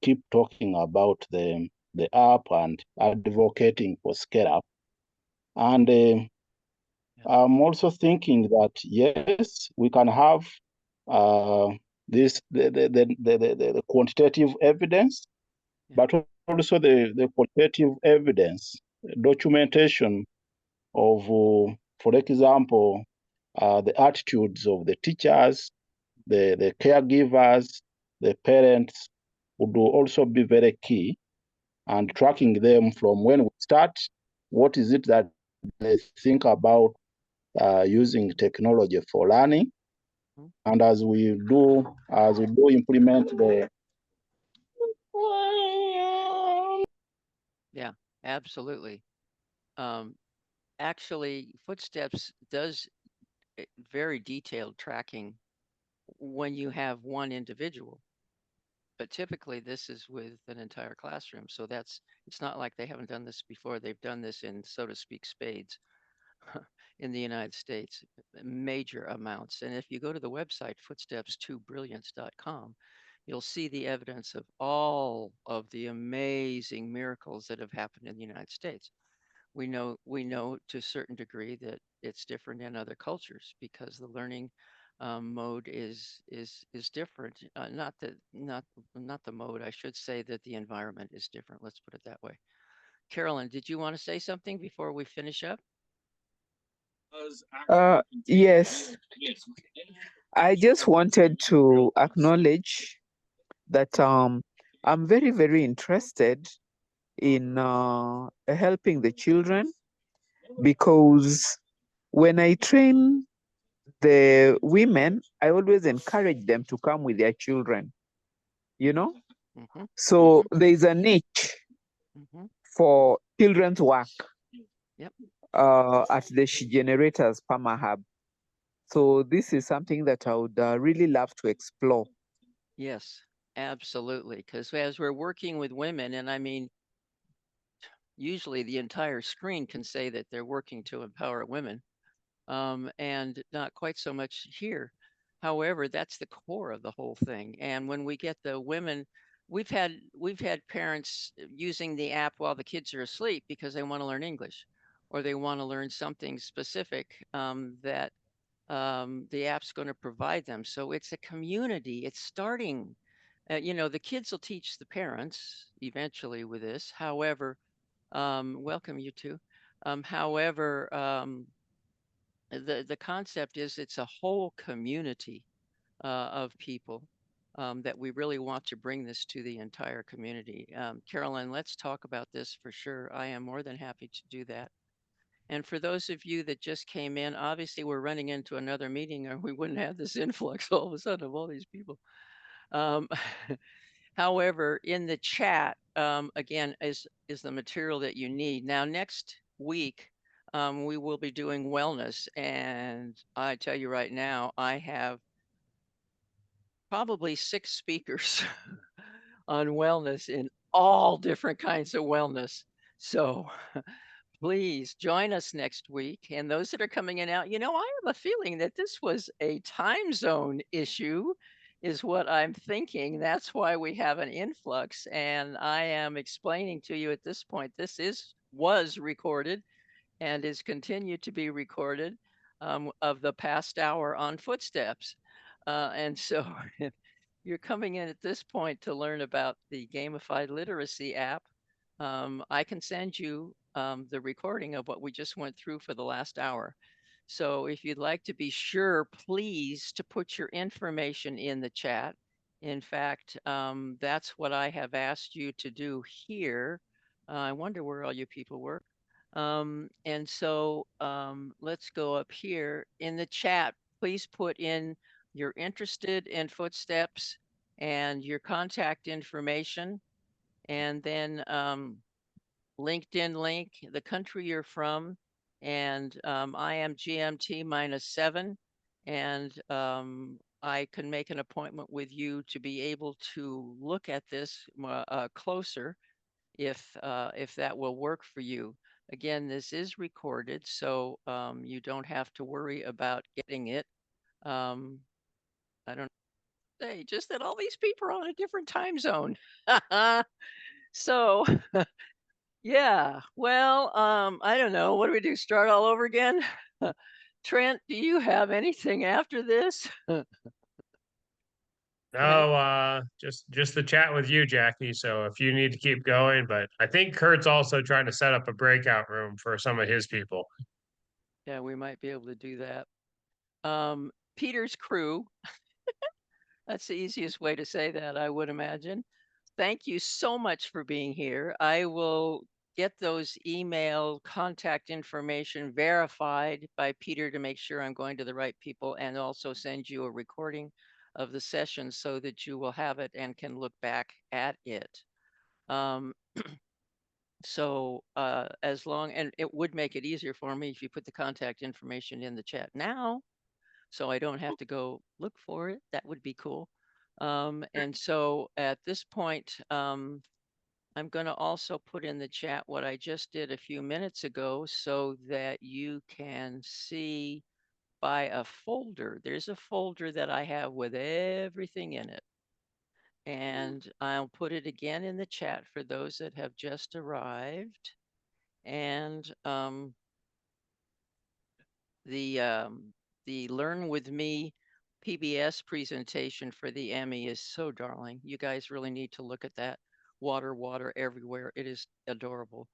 keep talking about the app and advocating for scale up. And I'm also thinking that yes, we can have the quantitative evidence, but also the qualitative evidence, documentation of, for example, the attitudes of the teachers, the caregivers, the parents would also be very key, and tracking them from when we start, what is it that they think about using technology for learning, and as we do implement the Yeah, absolutely. Actually, Footsteps does very detailed tracking when you have one individual. But typically this is with an entire classroom. So it's not like they haven't done this before. They've done this in, so to speak, spades in the United States, major amounts. And if you go to the website, footsteps2brilliance.com, you'll see the evidence of all of the amazing miracles that have happened in the United States. We know to a certain degree that it's different in other cultures because the learning mode is different. Not the mode. I should say that the environment is different. Let's put it that way. Carolyn, did you want to say something before we finish up? Yes, I just wanted to acknowledge that I'm very, very interested in helping the children, because when I train the women, I always encourage them to come with their children, you know? Mm-hmm. So there's a niche for children's work Yep. at the She Generators Pama Hub. So this is something that I would really love to explore. Yes, absolutely. Because as we're working with women, and I mean, usually the entire screen can say that they're working to empower women, and not quite so much here. However, that's the core of the whole thing. And when we get the women, we've had parents using the app while the kids are asleep because they want to learn English, or they want to learn something specific that the app's going to provide them. So it's a community. It's starting. The kids will teach the parents eventually with this. However, welcome you too. However, the concept is it's a whole community of people that we really want to bring this to the entire community. Carolyn, let's talk about this for sure. I am more than happy to do that. And for those of you that just came in, obviously we're running into another meeting or we wouldn't have this influx all of a sudden of all these people. However, in the chat, again, is the material that you need. Now, next week, we will be doing wellness. And I tell you right now, I have probably 6 speakers on wellness in all different kinds of wellness. So please join us next week. And those that are coming in out, I have a feeling that this was a time zone issue, is what I'm thinking. That's why we have an influx. And I am explaining to you at this point, this was recorded and is continued to be recorded of the past hour on footsteps. And so if you're coming in at this point to learn about the gamified literacy app, I can send you the recording of what we just went through for the last hour. So if you'd like to be sure, please to put your information in the chat. In fact, that's what I have asked you to do here. I wonder where all you people work. And so let's go up here in the chat. Please put in you're interested in footsteps and your contact information, and then LinkedIn link, the country you're from, and I am GMT -7, and I can make an appointment with you to be able to look at this closer if that will work for you. Again, this is recorded, so you don't have to worry about getting it. I don't say just that all these people are on a different time zone. So yeah, well, I don't know. What do we do? Start all over again? Trent, do you have anything after this? No, just the chat with you, Jackie. So if you need to keep going, but I think Kurt's also trying to set up a breakout room for some of his people. Yeah, we might be able to do that. Peter's crew. That's the easiest way to say that, I would imagine. Thank you so much for being here. I will get those email contact information verified by Peter to make sure I'm going to the right people, and also send you a recording of the session so that you will have it and can look back at it. So and it would make it easier for me if you put the contact information in the chat now, so I don't have to go look for it. That would be cool. And so at this point, I'm going to also put in the chat what I just did a few minutes ago so that you can see by a folder. There's a folder that I have with everything in it. And I'll put it again in the chat for those that have just arrived. And the Learn With Me PBS presentation for the Emmy is so darling. You guys really need to look at that. Water, water everywhere. It is adorable.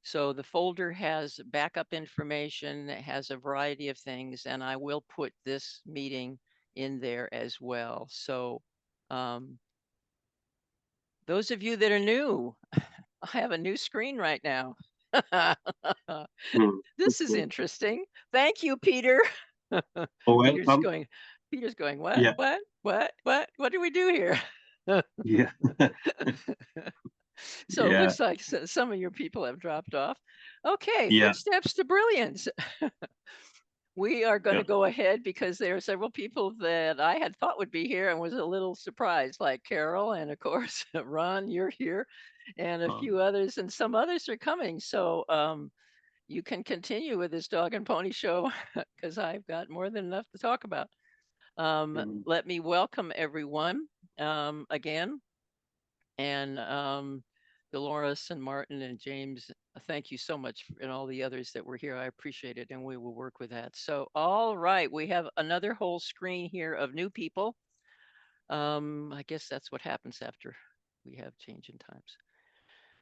So the folder has backup information, it has a variety of things, and I will put this meeting in there as well. So those of you that are new, I have a new screen right now. This is interesting. Thank you, Peter. Peter's Welcome. going, what, Yeah. what do we do here? Yeah. So it Yeah. looks like some of your people have dropped off. Okay, Yeah. footsteps to brilliance. We are going to Yeah. go ahead because there are several people that I had thought would be here and was a little surprised, like Carol, and of course, Ron, you're here, and a few others, and some others are coming. So you can continue with this dog and pony show because I've got more than enough to talk about. Let me welcome everyone again. And Dolores and Martin and James, thank you so much, and all the others that were here. I appreciate it, and we will work with that. So, all right, we have another whole screen here of new people. I guess that's what happens after we have change in times.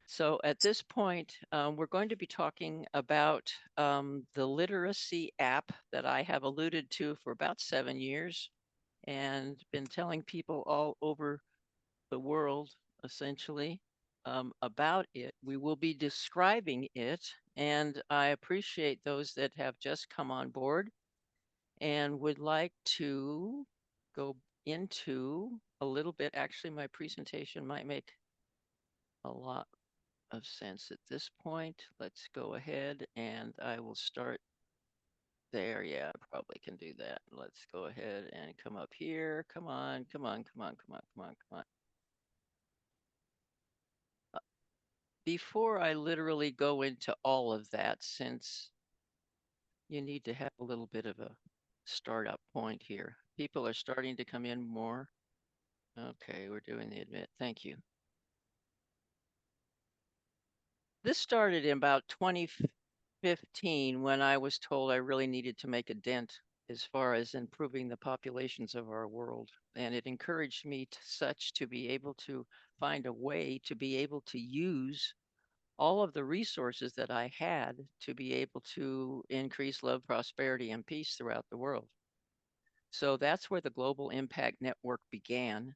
So at this point, we're going to be talking about the literacy app that I have alluded to for about 7 years and been telling people all over the world, essentially, about it. We will be describing it, and I appreciate those that have just come on board and would like to go into a little bit. Actually, my presentation might make a lot of sense at this point. Let's go ahead and I will start there. Yeah, I probably can do that. Let's go ahead and come up here. Come on, come on, come on, come on, come on, come on. Before I literally go into all of that, since you need to have a little bit of a startup point here. People are starting to come in more. Okay, we're doing the admit. Thank you. This started in about 2015 when I was told I really needed to make a dent as far as improving the populations of our world. And it encouraged me to be able to find a way to be able to use all of the resources that I had to be able to increase love, prosperity, and peace throughout the world. So that's where the Global Impact Network began.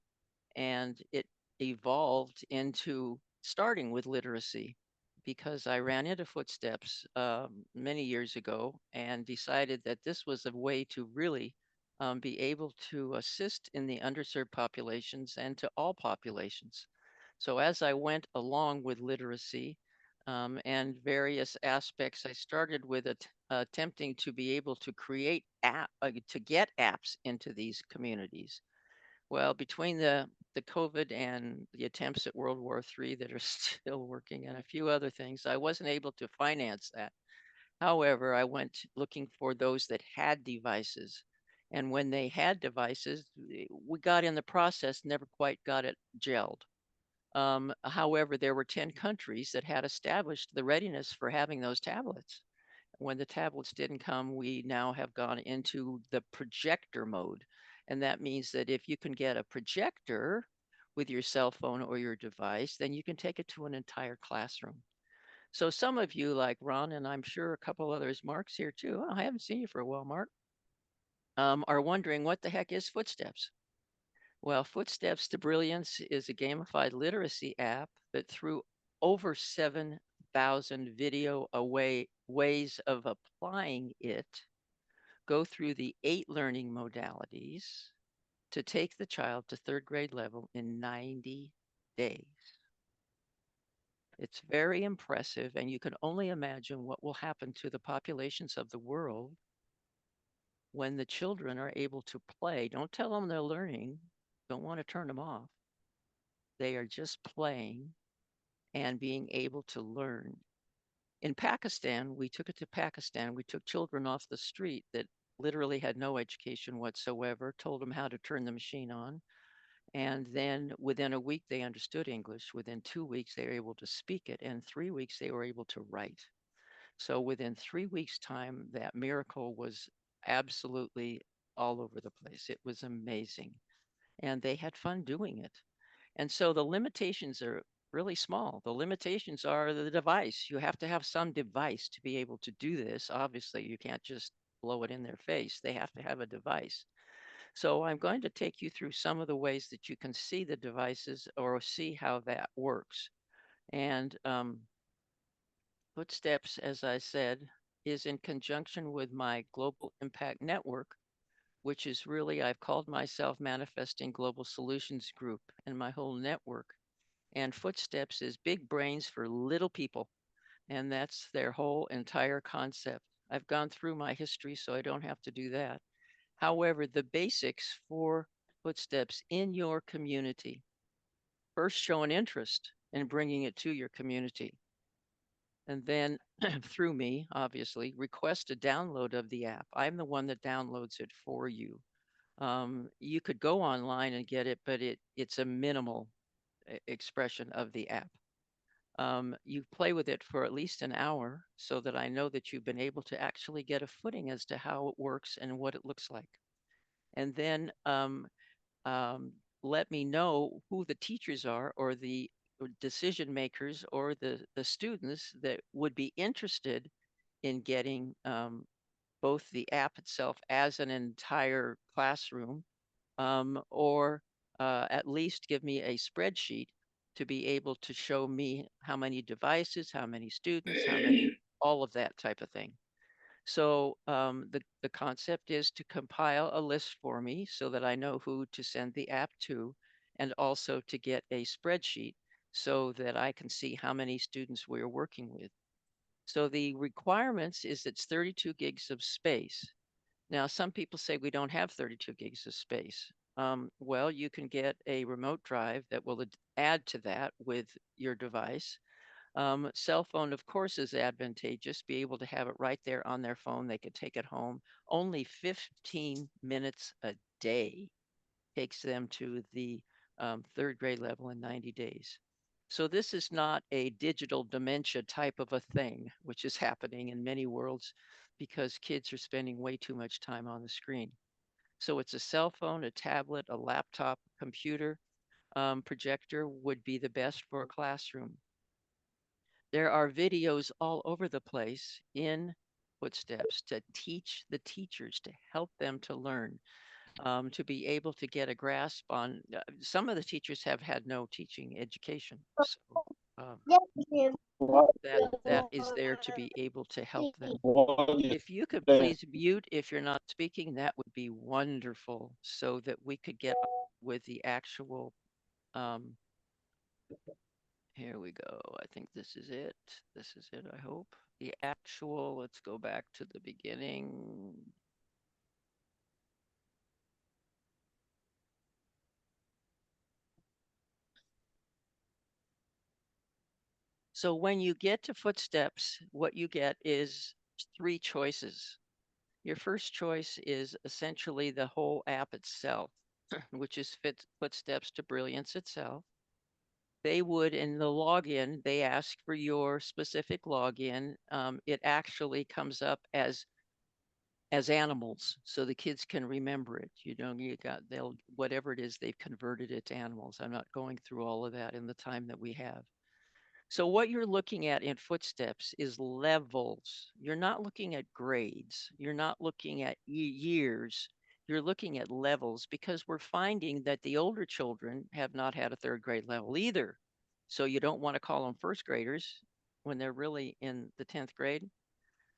And it evolved into starting with literacy because I ran into Footsteps many years ago and decided that this was a way to really be able to assist in the underserved populations and to all populations. So as I went along with literacy and various aspects, I started with attempting to be able to create to get apps into these communities. Well, between the COVID and the attempts at World War III that are still working and a few other things, I wasn't able to finance that. However, I went looking for those that had devices. And when they had devices, we got in the process, never quite got it gelled. However, there were 10 countries that had established the readiness for having those tablets. When the tablets didn't come, we now have gone into the projector mode. And that means that if you can get a projector with your cell phone or your device, then you can take it to an entire classroom. So some of you like Ron, and I'm sure a couple others, Mark's here too. Oh, I haven't seen you for a while, Mark, are wondering what the heck is Footsteps? Well, Footsteps to Brilliance is a gamified literacy app that through over 7,000 video ways of applying it, go through the 8 learning modalities to take the child to 3rd grade level in 90 days. It's very impressive, and you can only imagine what will happen to the populations of the world when the children are able to play. Don't tell them they're learning. Don't want to turn them off. They are just playing and being able to learn. In Pakistan, we took it to Pakistan. We took children off the street that literally had no education whatsoever, told them how to turn the machine on. And then within a week, they understood English. Within 2 weeks, they were able to speak it. And 3 weeks, they were able to write. So within 3 weeks' time, that miracle was absolutely all over the place. It was amazing. And they had fun doing it. And so the limitations are really small. The limitations are the device. You have to have some device to be able to do this. Obviously, you can't just blow it in their face. They have to have a device. So I'm going to take you through some of the ways that you can see the devices or see how that works. And Footsteps, as I said, is in conjunction with my Global Impact Network, which is really, I've called myself Manifesting Global Solutions Group, and my whole network. And Footsteps is big brains for little people. And that's their whole entire concept. I've gone through my history, so I don't have to do that. However, the basics for Footsteps in your community. First, show an interest in bringing it to your community. And then through me, obviously, request a download of the app. I'm the one that downloads it for you. You could go online and get it, but it's a minimal expression of the app. You play with it for at least an hour so that I know that you've been able to actually get a footing as to how it works and what it looks like. And then let me know who the teachers are or the decision makers or the students that would be interested in getting both the app itself as an entire classroom or at least give me a spreadsheet to be able to show me how many devices, how many students, how many, all of that type of thing. So the concept is to compile a list for me so that I know who to send the app to, and also to get a spreadsheet so that I can see how many students we're working with. So the requirements is it's 32 gigs of space. Now, some people say we don't have 32 gigs of space. Well, you can get a remote drive that will add to that with your device. Cell phone, of course, is advantageous. Be able to have it right there on their phone. They could take it home. Only 15 minutes a day takes them to the third grade level in 90 days. So this is not a digital dementia type of a thing, which is happening in many worlds because kids are spending way too much time on the screen. So it's a cell phone, a tablet, a laptop, computer, projector would be the best for a classroom. There are videos all over the place in Footsteps to teach the teachers, to help them to learn, to be able to get a grasp on. Some of the teachers have had no teaching education, so that is there to be able to help them. If you could please mute if you're not speaking, that would be wonderful, so that we could get with the actual. Here we go. I think this is it. This is it, I hope. The actual, let's go back to the beginning. So when you get to Footsteps, what you get is 3 choices. Your first choice is essentially the whole app itself, which is Footsteps to Brilliance itself. They would, in the login, they ask for your specific login. It actually comes up as animals, so the kids can remember it. They'll, whatever it is, they've converted it to animals. I'm not going through all of that in the time that we have. So what you're looking at in Footsteps is levels. You're not looking at grades. You're not looking at years. You're looking at levels, because we're finding that the older children have not had a third grade level either. So you don't want to call them first graders when they're really in the 10th grade.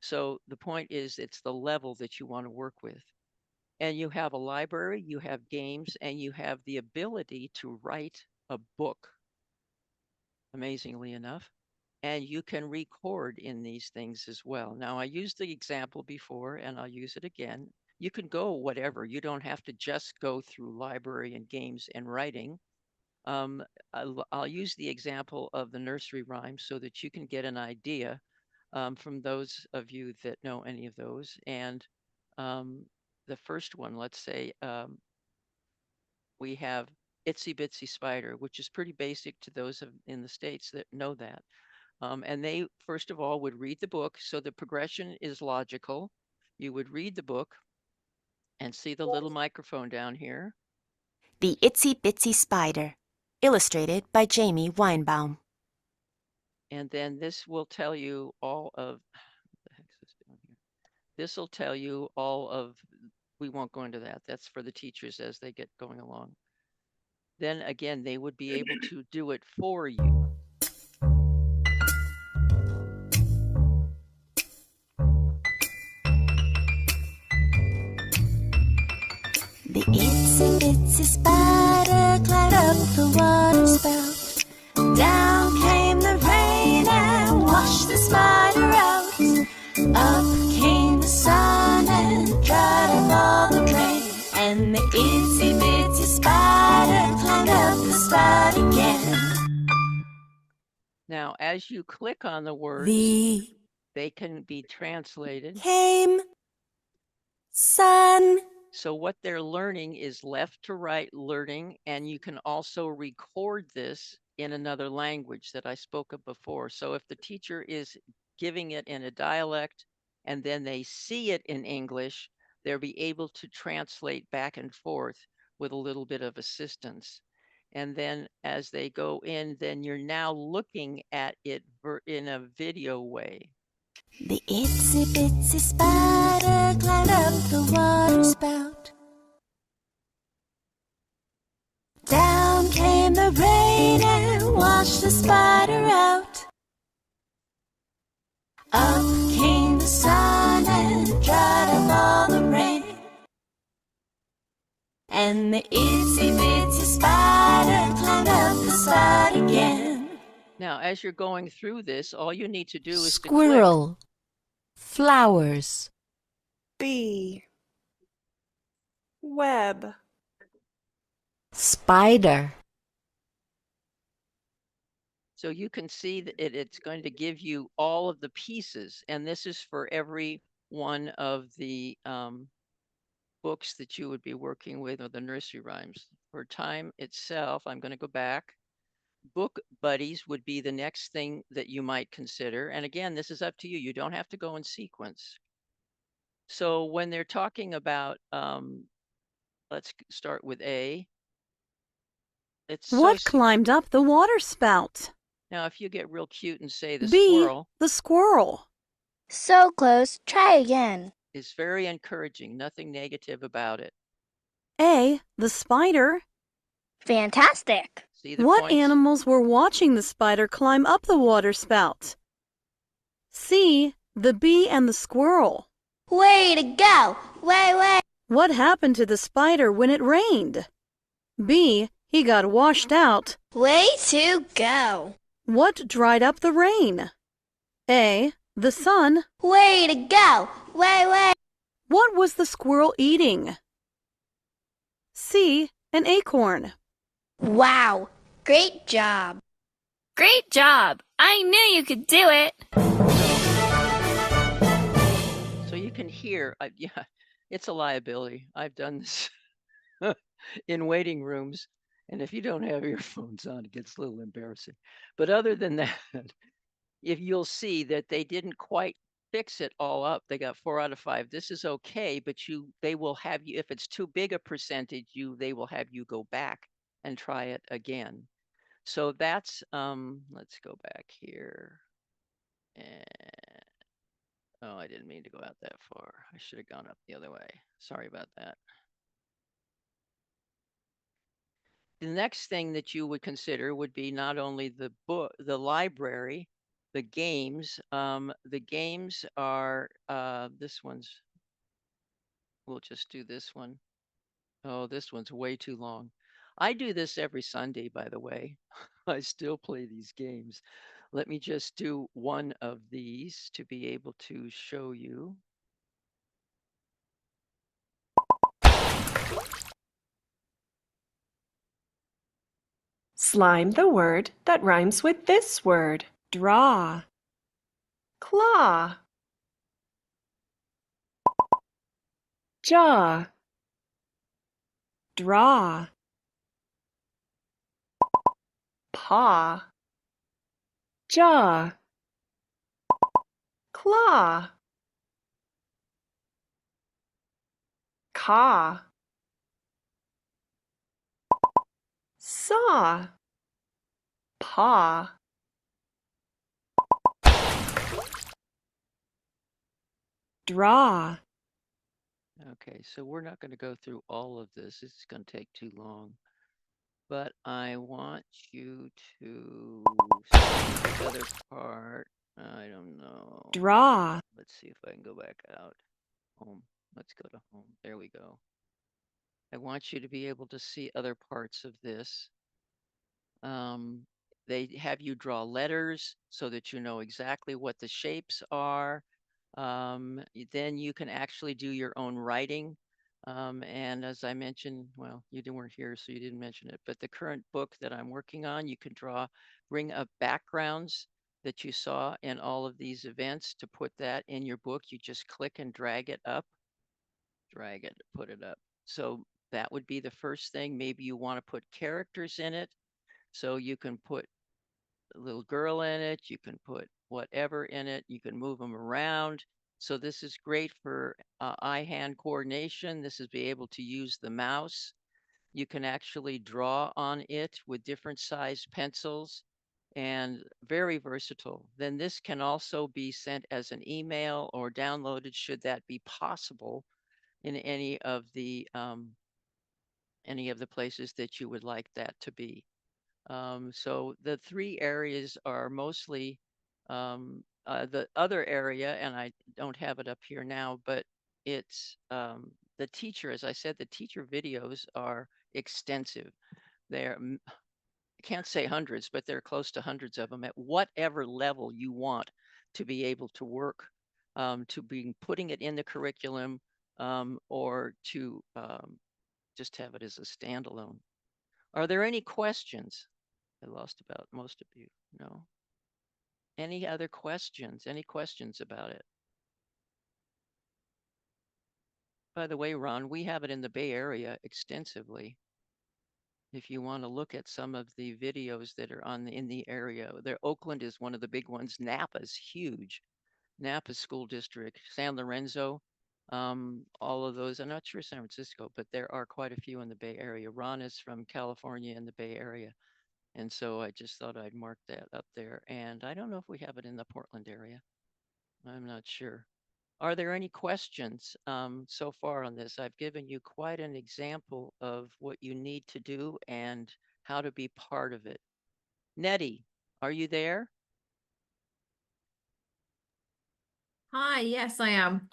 So the point is, it's the level that you want to work with. And you have a library, you have games, and you have the ability to write a book, amazingly enough. And you can record in these things as well. Now, I used the example before, and I'll use it again. You can go whatever. You don't have to just go through library and games and writing. I'll use the example of the nursery rhyme so that you can get an idea from those of you that know any of those. And the first one, let's say we have Itsy Bitsy Spider, which is pretty basic to those in the States that know that. And they, first of all, would read the book. So the progression is logical. You would read the book and see the little microphone down here. The Itsy Bitsy Spider, illustrated by Jamie Weinbaum. And then this will tell you all of, what the heck is this doing here? This will tell you all of, we won't go into that. That's for the teachers as they get going along. Then again, they would be able to do it for you. The itsy bitsy spider climbed up the water spout. Down came the rain and washed the spider out. Up came the sun and dried up all the rain. And the itsy bitsy spider climbed up the spout again. Now, as you click on the words, they can be translated. Came sun. So what they're learning is left to right learning, and you can also record this in another language that I spoke of before. So if the teacher is giving it in a dialect and then they see it in English, they'll be able to translate back and forth with a little bit of assistance. And then as they go in, then you're now looking at it in a video way. The itsy bitsy spider climbed up the water spout. Down came the rain and washed washed the spider out. Up came the sun and dried up all the rain. And the itsy bitsy spider climbed up the spout again. Now, as you're going through this, all you need to do is to click. Squirrel, flowers, B. Web. spider. So you can see that it's going to give you all of the pieces, and this is for every one of the books that you would be working with, or the nursery rhymes. For time itself, I'm going to go back. Book buddies would be the next thing that you might consider. And again, this is up to you. You don't have to go in sequence. So when they're talking about, let's start with A. It's What so climbed up the water spout? now, if you get real cute and say the B. squirrel, The squirrel. So close. Try again. is very encouraging, nothing negative about it. A. The spider. Fantastic. See the What points? animals were watching the spider climb up the water spout? C. The bee and the squirrel. Way to go. Way. What happened to the spider when it rained? B. He got washed out. Way to go. What dried up the rain? A. The sun. Way to go. Way. What was the squirrel eating? C. An acorn. Wow. Great job. Great job. I knew you could do it. So you can hear, yeah, it's a liability. I've done this in waiting rooms. And if you don't have earphones on, it gets a little embarrassing. But other than that, if you'll see that they didn't quite fix it all up, they got 4 out of 5. This is okay, but they will have you, if it's too big a percentage, they will have you go back and try it again. So that's, let's go back here. And, oh, I didn't mean to go out that far. I should have gone up the other way. Sorry about that. The next thing that you would consider would be not only the book, the library, the games. The games are, this one's, we'll just do this one. Oh, this one's way too long. I do this every Sunday, by the way. I still play these games. Let me just do one of these to be able to show you. Slime the word that rhymes with this word. Draw. Claw. Jaw. Draw. Paw. Jaw. Claw. Caw. Saw. Paw. Draw. Okay, so we're not going to go through all of this. This is going to take too long. But I want you to see the other part. I don't know. Draw. Let's see if I can go back out. Home. Let's go to home. There we go. I want you to be able to see other parts of this. They have you draw letters so that you know exactly what the shapes are. Then you can actually do your own writing. And as I mentioned, well, you weren't here, so you didn't mention it, but the current book that I'm working on, you can bring up backgrounds that you saw in all of these events to put that in your book. You just click and drag it up, drag it, put it up. So that would be the first thing. Maybe you want to put characters in it. So you can put a little girl in it, you can put whatever in it, you can move them around. So this is great for eye-hand coordination. This is be able to use the mouse. You can actually draw on it with different sized pencils and very versatile. Then this can also be sent as an email or downloaded should that be possible in any of the places that you would like that to be. So the three areas are mostly the other area, and I don't have it up here now, but it's the teacher, as I said, the teacher videos are extensive. They're, I can't say hundreds, but they're close to hundreds of them at whatever level you want to be able to work, to be putting it in the curriculum, or to just have it as a standalone. Are there any questions? I lost about most of you. No. Any other questions? Any questions about it? By the way, Ron, we have it in the Bay Area extensively. If you want to look at some of the videos that are in the area, there, Oakland is one of the big ones. Napa's huge. Napa School District, San Lorenzo, all of those. I'm not sure San Francisco, but there are quite a few in the Bay Area. Ron is from California in the Bay Area. And so I just thought I'd mark that up there. And I don't know if we have it in the Portland area. I'm not sure. Are there any questions so far on this? I've given you quite an example of what you need to do and how to be part of it. Nettie, are you there? Hi, yes, I am.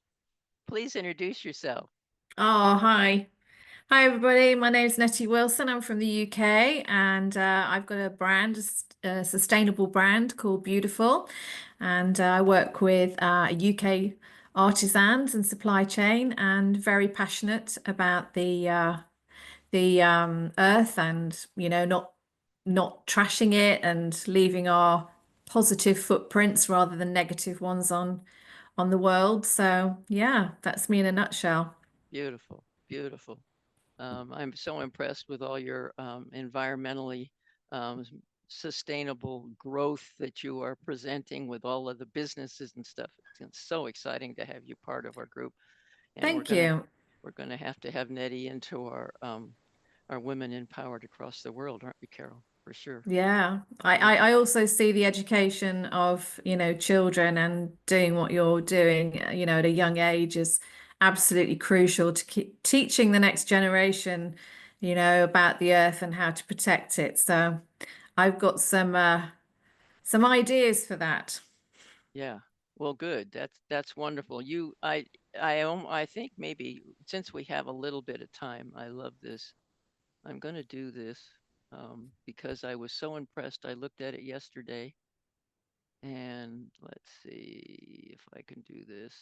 Please introduce yourself. Oh, hi. Hi, everybody. My name is Nettie Wilson. I'm from the UK, and I've got a brand, a sustainable brand called Beautiful. And I work with UK artisans and supply chain, and very passionate about the earth, and not trashing it and leaving our positive footprints rather than negative ones on the world. So yeah, that's me in a nutshell. Beautiful, beautiful. I'm so impressed with all your environmentally sustainable growth that you are presenting with all of the businesses and stuff. It's so exciting to have you part of our group. And Thank you. We're gonna have to have Nettie into our Women Empowered Across the World, aren't we, Carol? For sure. Yeah, I also see the education of, children and doing what you're doing, at a young age is absolutely crucial to keep teaching the next generation, about the earth and how to protect it. So I've got some ideas for that. Yeah. Well, good. That's wonderful. I think maybe since we have a little bit of time, I love this. I'm going to do this because I was so impressed. I looked at it yesterday, and let's see if I can do this.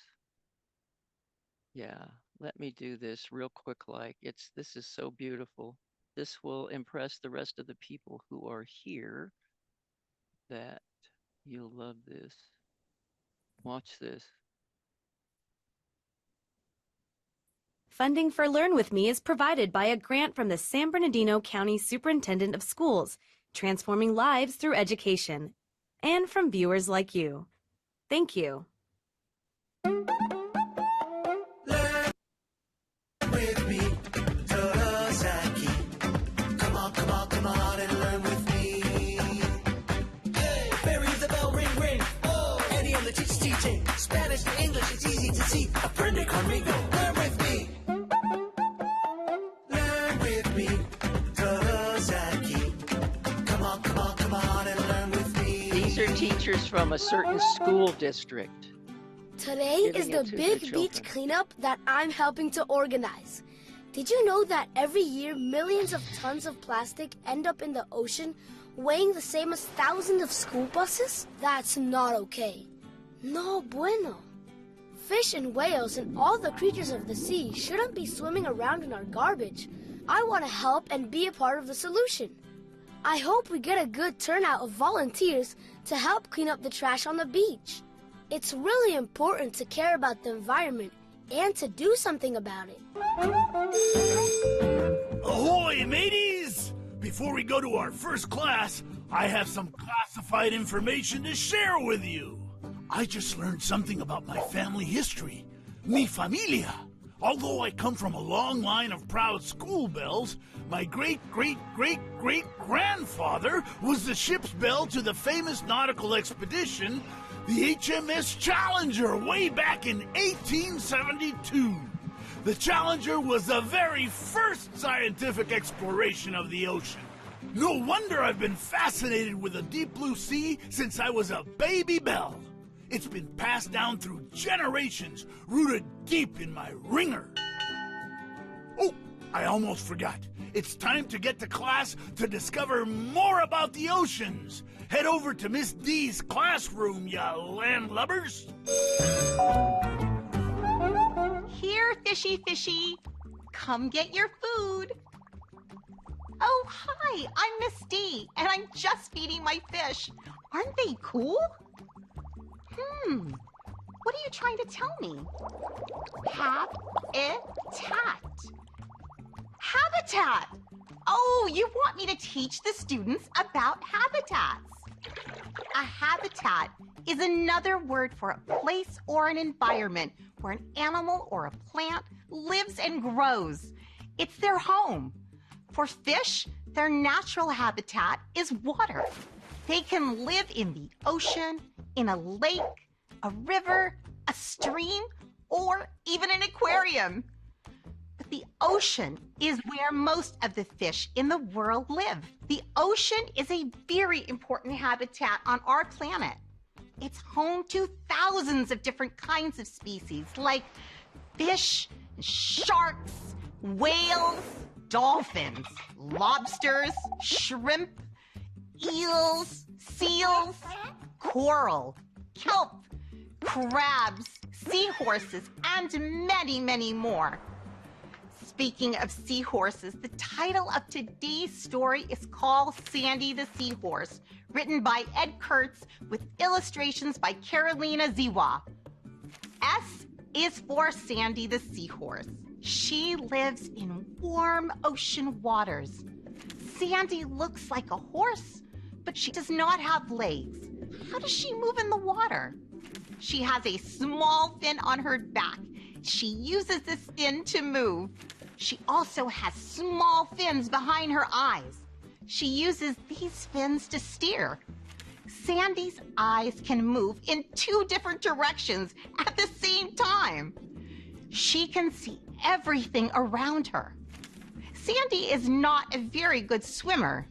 Yeah, let me do this real quick. This is so beautiful. This will impress the rest of the people who are here that you'll love this. Watch this. Funding for Learn With Me is provided by a grant from the San Bernardino County Superintendent of Schools, transforming lives through education, and from viewers like you. Thank you. With me, Torozaki. Come on and learn with me. Hey, Barry the bell ring ring. Oh, Eddie and the teacher's teaching. Spanish to English, it's easy to see. Aprende conmigo, learn with me. Learn with me, Torozaki. Come on and learn with me. These are teachers from a certain school district. Today is the big beach cleanup that I'm helping to organize. Did you know that every year millions of tons of plastic end up in the ocean, weighing the same as thousands of school buses? That's not okay. No bueno. Fish and whales and all the creatures of the sea shouldn't be swimming around in our garbage. I want to help and be a part of the solution. I hope we get a good turnout of volunteers to help clean up the trash on the beach. It's really important to care about the environment and to do something about it. Ahoy, mateys! Before we go to our first class, I have some classified information to share with you. I just learned something about my family history, mi familia. Although I come from a long line of proud school bells, my great-great-great-great-grandfather was the ship's bell to the famous nautical expedition, the HMS Challenger, way back in 1872. The Challenger was the very first scientific exploration of the ocean. No wonder I've been fascinated with the deep blue sea since I was a baby bell. It's been passed down through generations, rooted deep in my ringer. Oh, I almost forgot. It's time to get to class to discover more about the oceans. Head over to Miss D's classroom, ya landlubbers. Here, fishy fishy. Come get your food. Oh, hi, I'm Miss D, and I'm just feeding my fish. Aren't they cool? What are you trying to tell me? Habitat. Habitat! Oh, you want me to teach the students about habitats. A habitat is another word for a place or an environment where an animal or a plant lives and grows. It's their home. For fish, their natural habitat is water. They can live in the ocean, in a lake, a river, a stream, or even an aquarium. But the ocean is where most of the fish in the world live. The ocean is a very important habitat on our planet. It's home to thousands of different kinds of species like fish, sharks, whales, dolphins, lobsters, shrimp, eels, seals, coral, kelp, crabs, seahorses, and many, many more. Speaking of seahorses, the title of today's story is called Sandy the Seahorse, written by Ed Kurtz with illustrations by Carolina Ziwa. S is for Sandy the Seahorse. She lives in warm ocean waters. Sandy looks like a horse, but she does not have legs. How does she move in the water? She has a small fin on her back. She uses this fin to move. She also has small fins behind her eyes. She uses these fins to steer. Sandy's eyes can move in 2 different directions at the same time. She can see everything around her. Sandy is not a very good swimmer.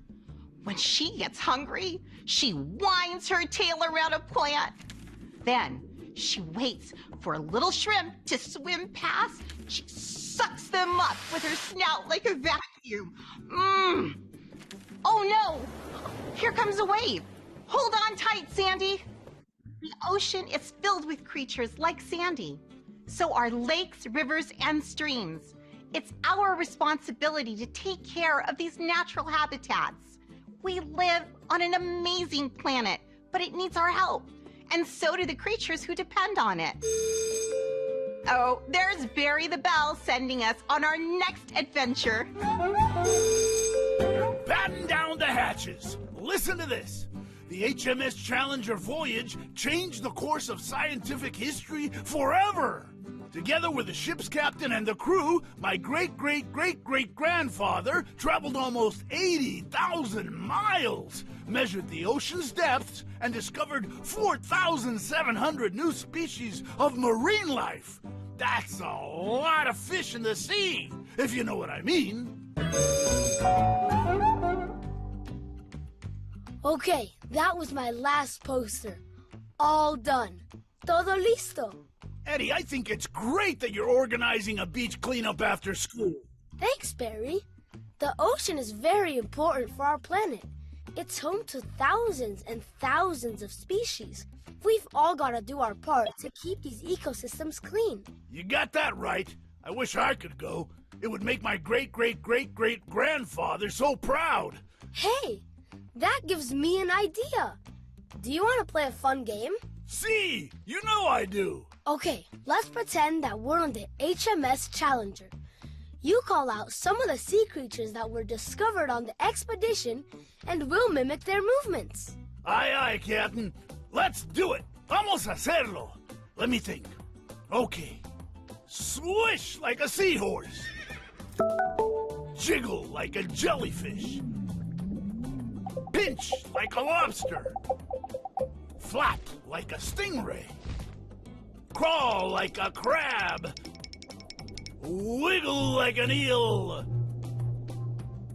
When she gets hungry, she winds her tail around a plant. Then she waits for a little shrimp to swim past. She sucks them up with her snout like a vacuum. Oh no! Here comes a wave. Hold on tight, Sandy. The ocean is filled with creatures like Sandy. So are lakes, rivers, and streams. It's our responsibility to take care of these natural habitats. We live on an amazing planet, but it needs our help. And so do the creatures who depend on it. Oh, there's Barry the Bell sending us on our next adventure. Batten down the hatches. Listen to this. The HMS Challenger voyage changed the course of scientific history forever. Together with the ship's captain and the crew, my great-great-great-great-grandfather traveled almost 80,000 miles, measured the ocean's depths, and discovered 4,700 new species of marine life. That's a lot of fish in the sea, if you know what I mean. Okay, that was my last poster. All done. Todo listo. Eddie, I think it's great that you're organizing a beach cleanup after school. Thanks, Barry. The ocean is very important for our planet. It's home to thousands and thousands of species. We've all got to do our part to keep these ecosystems clean. You got that right. I wish I could go. It would make my great-great-great-great-grandfather so proud. Hey, that gives me an idea. Do you want to play a fun game? See, you know I do. Okay, let's pretend that we're on the HMS Challenger. You call out some of the sea creatures that were discovered on the expedition, and we'll mimic their movements. Aye, aye, Captain. Let's do it. Vamos a hacerlo. Let me think. Okay. Swish like a seahorse. Jiggle like a jellyfish. Pinch like a lobster. Flap like a stingray. Crawl like a crab. Wiggle like an eel.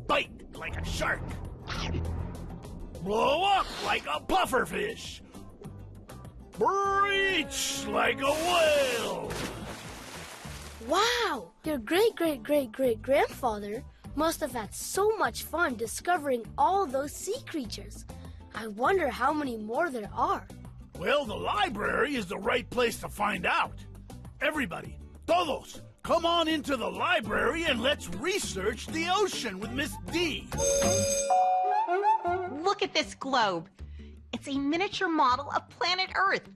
Bite like a shark. Blow up like a pufferfish. Breach like a whale. Wow! Your great-great-great-great-grandfather must have had so much fun discovering all those sea creatures. I wonder how many more there are. Well, the library is the right place to find out. Everybody, todos, come on into the library and let's research the ocean with Miss D. Look at this globe. It's a miniature model of planet Earth.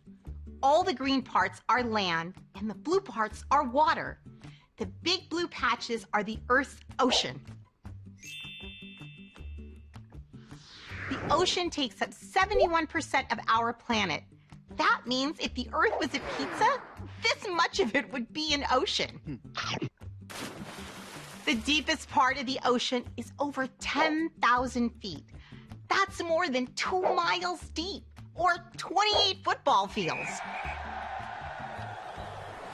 All the green parts are land, and the blue parts are water. The big blue patches are the Earth's ocean. The ocean takes up 71% of our planet. That means if the Earth was a pizza, this much of it would be an ocean. The deepest part of the ocean is over 10,000 feet. That's more than 2 miles deep, or 28 football fields.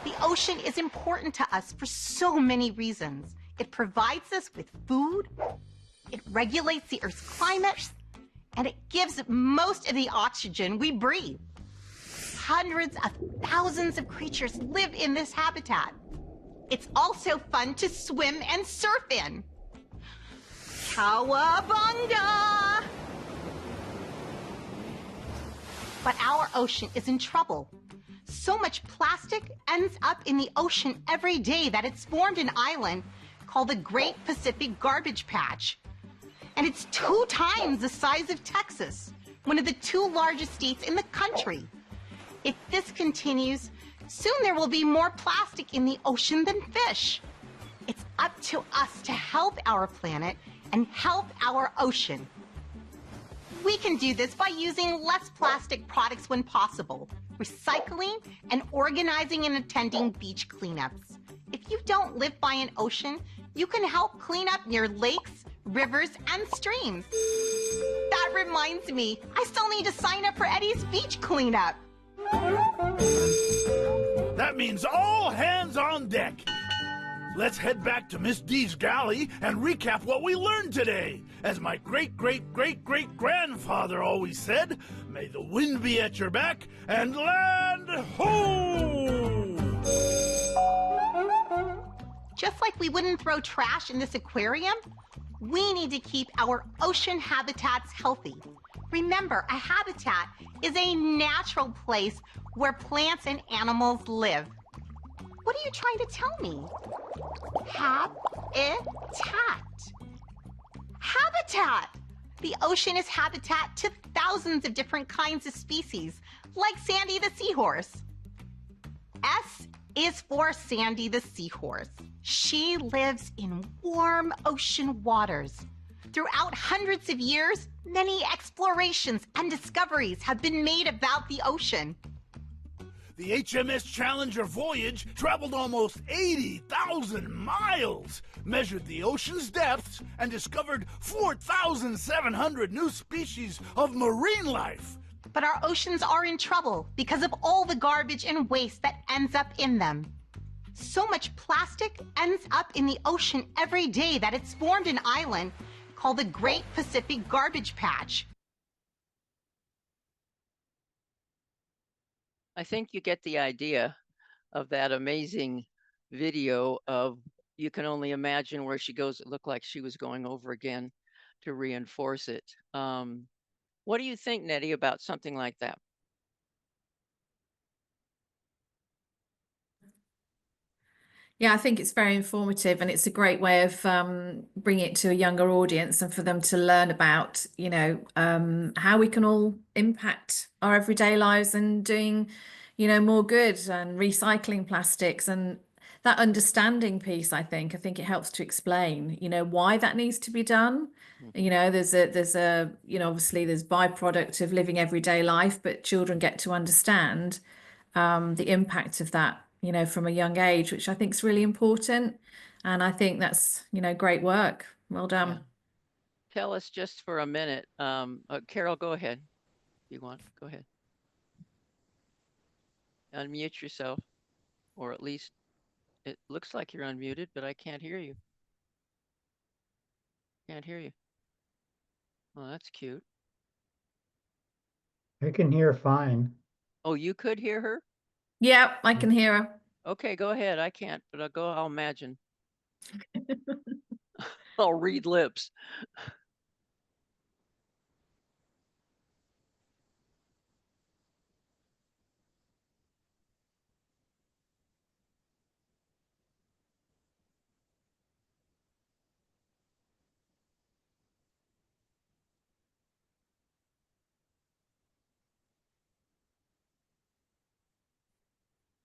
The ocean is important to us for so many reasons. It provides us with food, it regulates the Earth's climate, and it gives most of the oxygen we breathe. Hundreds of thousands of creatures live in this habitat. It's also fun to swim and surf in. Cowabunga! But our ocean is in trouble. So much plastic ends up in the ocean every day that it's formed an island called the Great Pacific Garbage Patch. And it's 2 times the size of Texas, one of the 2 largest states in the country. If this continues, soon there will be more plastic in the ocean than fish. It's up to us to help our planet and help our ocean. We can do this by using less plastic products when possible, recycling, and organizing and attending beach cleanups. If you don't live by an ocean, you can help clean up near lakes, rivers, and streams. That reminds me, I still need to sign up for Eddie's beach cleanup. That means all hands on deck. Let's head back to Miss D's galley and recap what we learned today. As my great-great-great-great-grandfather always said, may the wind be at your back and land ho! Just like we wouldn't throw trash in this aquarium, we need to keep our ocean habitats healthy. Remember, a habitat is a natural place where plants and animals live. What are you trying to tell me? Habitat. Habitat! The ocean is habitat to thousands of different kinds of species, like Sandy the seahorse. S is for Sandy the seahorse. She lives in warm ocean waters. Throughout hundreds of years, many explorations and discoveries have been made about the ocean. The HMS Challenger voyage traveled almost 80,000 miles, measured the ocean's depths, and discovered 4,700 new species of marine life. But our oceans are in trouble because of all the garbage and waste that ends up in them. So much plastic ends up in the ocean every day that it's formed an island called the Great Pacific Garbage Patch. I think you get the idea of that amazing video of, you can only imagine where she goes. It looked like she was going over again to reinforce it. What do you think, Nettie, about something like that? Yeah, I think it's very informative, and it's a great way of bringing it to a younger audience and for them to learn about, how we can all impact our everyday lives and doing, more good and recycling plastics, and that understanding piece. I think it helps to explain, why that needs to be done. There's a obviously there's byproduct of living everyday life, but children get to understand the impact of that, from a young age, which I think is really important. And I think that's, great work. Well done. Yeah. Tell us just for a minute. Carol, go ahead. If you want, go ahead. Unmute yourself, or at least it looks like you're unmuted, but I can't hear you. Can't hear you. Well, that's cute. I can hear fine. Oh, you could hear her? Yeah, I can hear her. Okay, go ahead. I can't, but I'll imagine. I'll read lips.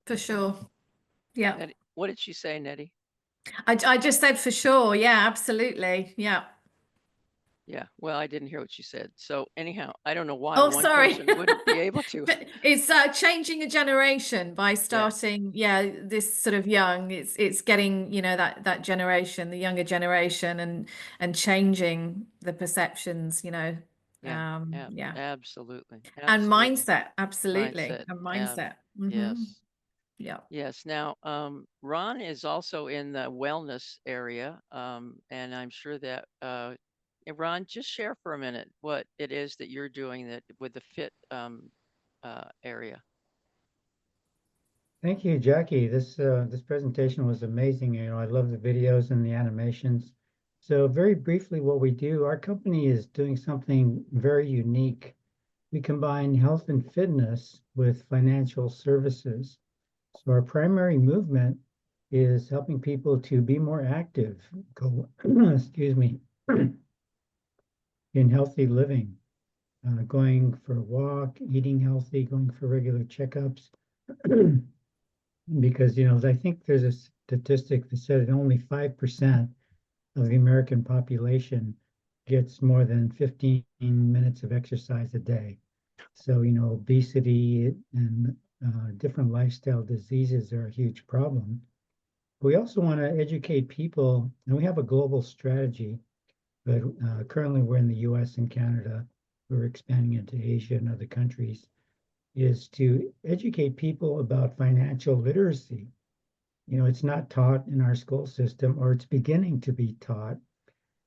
For sure. Yeah. Nettie, what did she say, Nettie? I just said for sure. Yeah, absolutely. Yeah. Yeah, well, I didn't hear what she said. So anyhow, I don't know why Oh, one sorry. person wouldn't be able to. It's changing a generation by starting, this sort of young. It's getting, that generation, the younger generation, and changing the perceptions, Yeah, yeah. absolutely. And Absolutely. mindset, absolutely. Mindset. And mindset. Yes. Yeah. Yes. Now, Ron is also in the wellness area, and I'm sure that Ron, just share for a minute what it is that you're doing that with the fit area. Thank you, Jackie. This presentation was amazing. I love the videos and the animations. So very briefly, what we do, our company is doing something very unique. We combine health and fitness with financial services. So our primary movement is helping people to be more active, excuse me, in healthy living, going for a walk, eating healthy, going for regular checkups. Because, I think there's a statistic that said that only 5% of the American population gets more than 15 minutes of exercise a day. So, obesity and different lifestyle diseases are a huge problem. We also want to educate people, and we have a global strategy, but currently we're in the US and Canada. We're expanding into Asia and other countries, is to educate people about financial literacy. It's not taught in our school system, or it's beginning to be taught.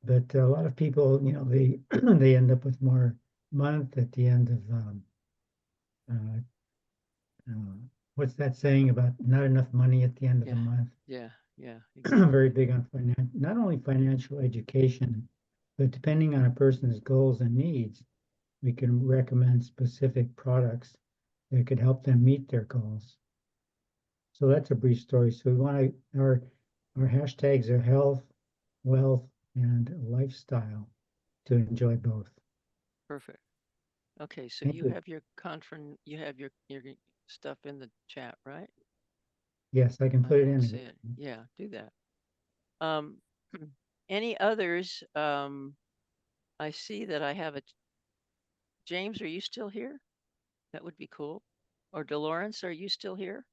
But a lot of people, they they end up with more month at the end of what's that saying about not enough money at the end of the month? Yeah. Yeah. Very big on not only financial education, but depending on a person's goals and needs, we can recommend specific products that could help them meet their goals. So that's a brief story. So we want our hashtags are health, wealth, and lifestyle to enjoy both. Perfect. Okay, so Thank you you. have your you have your stuff in the chat, right? Yes, I can put it don't in see again. it. Yeah, do that. Any others? I see that I have a James, are you still here? That would be cool. Or Dolores, are you still here?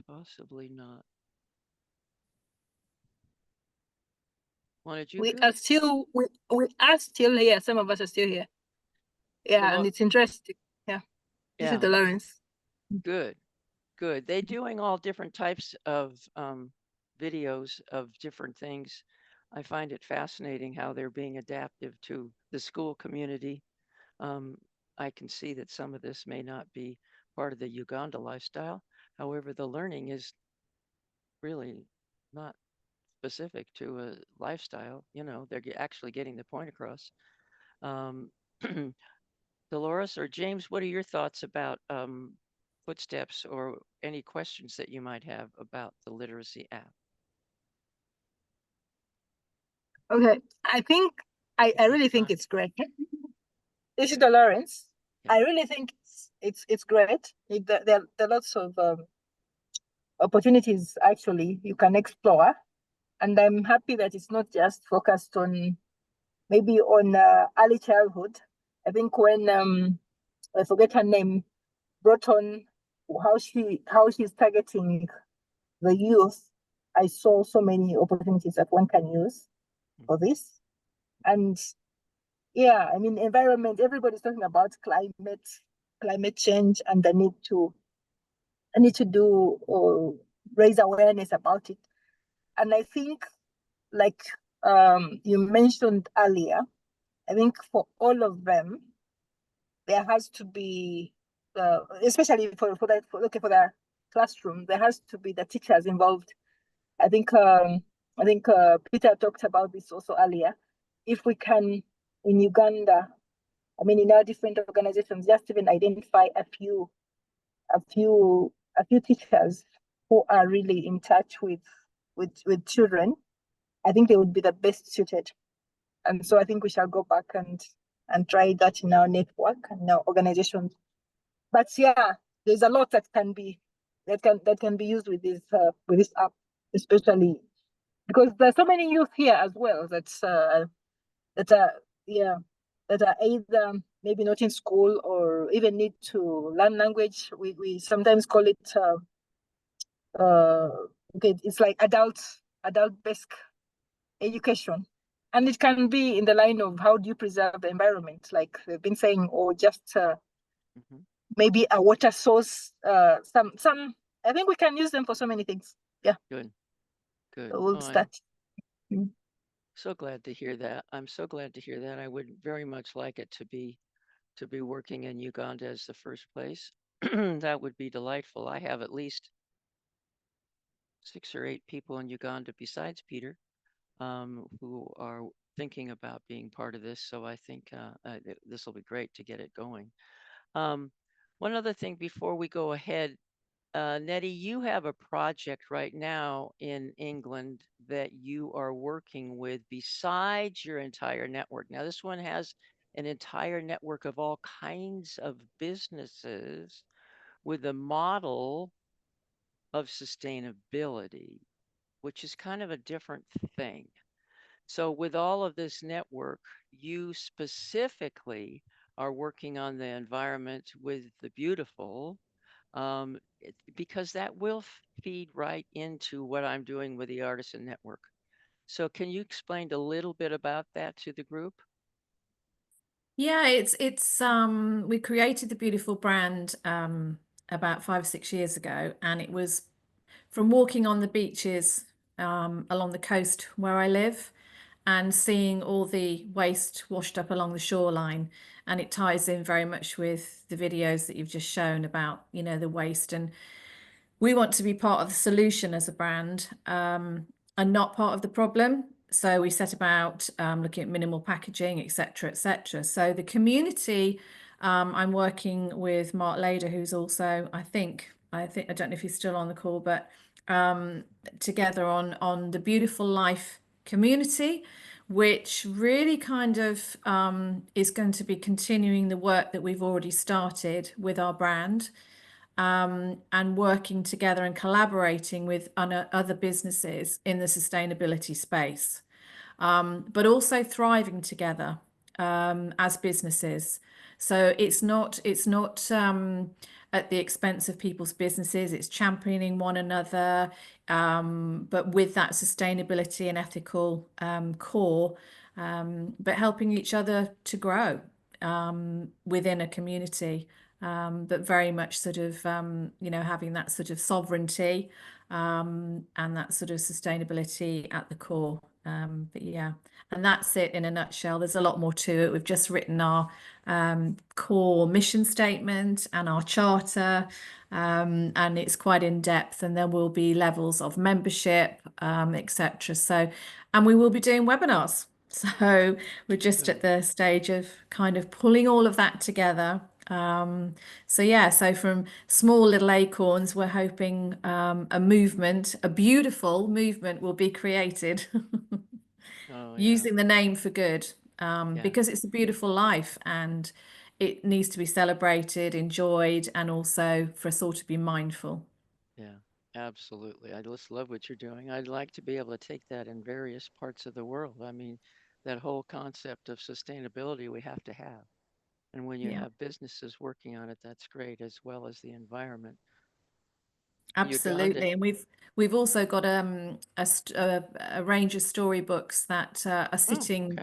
Possibly not. Wanted you? We are still here. Some of us are still here. Yeah, and it's interesting. Yeah. This is Dolores. Good. Good. They're doing all different types of videos of different things. I find it fascinating how they're being adaptive to the school community. I can see that some of this may not be part of the Uganda lifestyle. However, the learning is really not specific to a lifestyle. They're actually getting the point across. Dolores or James, what are your thoughts about Footsteps or any questions that you might have about the literacy app? Okay, I really think it's great. This is Dolores. I really think it's great. There are lots of opportunities actually you can explore, and I'm happy that it's not just focused on maybe on early childhood. I think when I forget her name, brought on how she's targeting the youth, I saw so many opportunities that one can use for this. And yeah, I mean, environment, everybody's talking about climate change, and the need to do or raise awareness about it. And I think like you mentioned earlier, I think for all of them, there has to be, especially for the classroom, there has to be the teachers involved. I think Peter talked about this also earlier. If we can, in Uganda, I mean, in our different organizations, just even identify a few teachers who are really in touch with children, I think they would be the best suited. And so I think we shall go back and try that in our network and our organizations. But yeah, there's a lot that can be used with this app, especially because there's so many youth here as well that are either maybe not in school or even need to learn language. We sometimes call it okay, it's like adult basic education, and it can be in the line of how do you preserve the environment, like they've been saying, or just maybe a water source. Some I think we can use them for so many things. Yeah. Good. So we'll start. So glad to hear that. I'm so glad to hear that. I would very much like it to be working in Uganda as the first place. That would be delightful. I have at least 6 or 8 people in Uganda besides Peter, who are thinking about being part of this. So I think this will be great to get it going. One other thing before we go ahead, Nettie, you have a project right now in England that you are working with besides your entire network. Now, this one has an entire network of all kinds of businesses with a model of sustainability, which is kind of a different thing. So with all of this network, you specifically are working on the environment with the beautiful, because that will feed right into what I'm doing with the Artisan Network. So can you explain a little bit about that to the group? Yeah, it's we created the beautiful brand about 5 or 6 years ago, and it was from walking on the beaches along the coast where I live and seeing all the waste washed up along the shoreline. And it ties in very much with the videos that you've just shown about, you know, the waste. And we want to be part of the solution as a brand, and not part of the problem. So we set about looking at minimal packaging, etc., etc. So the community, I'm working with Mark Lader, who's also, I don't know if he's still on the call, but together on the Beautiful Life community, which really kind of is going to be continuing the work that we've already started with our brand. And working together and collaborating with other businesses in the sustainability space, but also thriving together as businesses. So it's not at the expense of people's businesses. It's championing one another, but with that sustainability and ethical core, but helping each other to grow within a community. But very much sort of, you know, having that sort of sovereignty and that sort of sustainability at the core. But yeah, and that's it in a nutshell. There's a lot more to it. We've just written our core mission statement and our charter, and it's quite in depth, and there will be levels of membership, etc. So, and we will be doing webinars. So we're just at the stage of kind of pulling all of that together. So yeah, so from small little acorns, we're hoping a movement, a beautiful movement will be created using the name for good, because it's a beautiful life and it needs to be celebrated, enjoyed, and also for us all to be mindful. Yeah, absolutely. I just love what you're doing. I'd like to be able to take that in various parts of the world. I mean, that whole concept of sustainability we have to have. And when you have businesses working on it, that's great, as well as the environment. Absolutely, and we've also got a range of storybooks that are sitting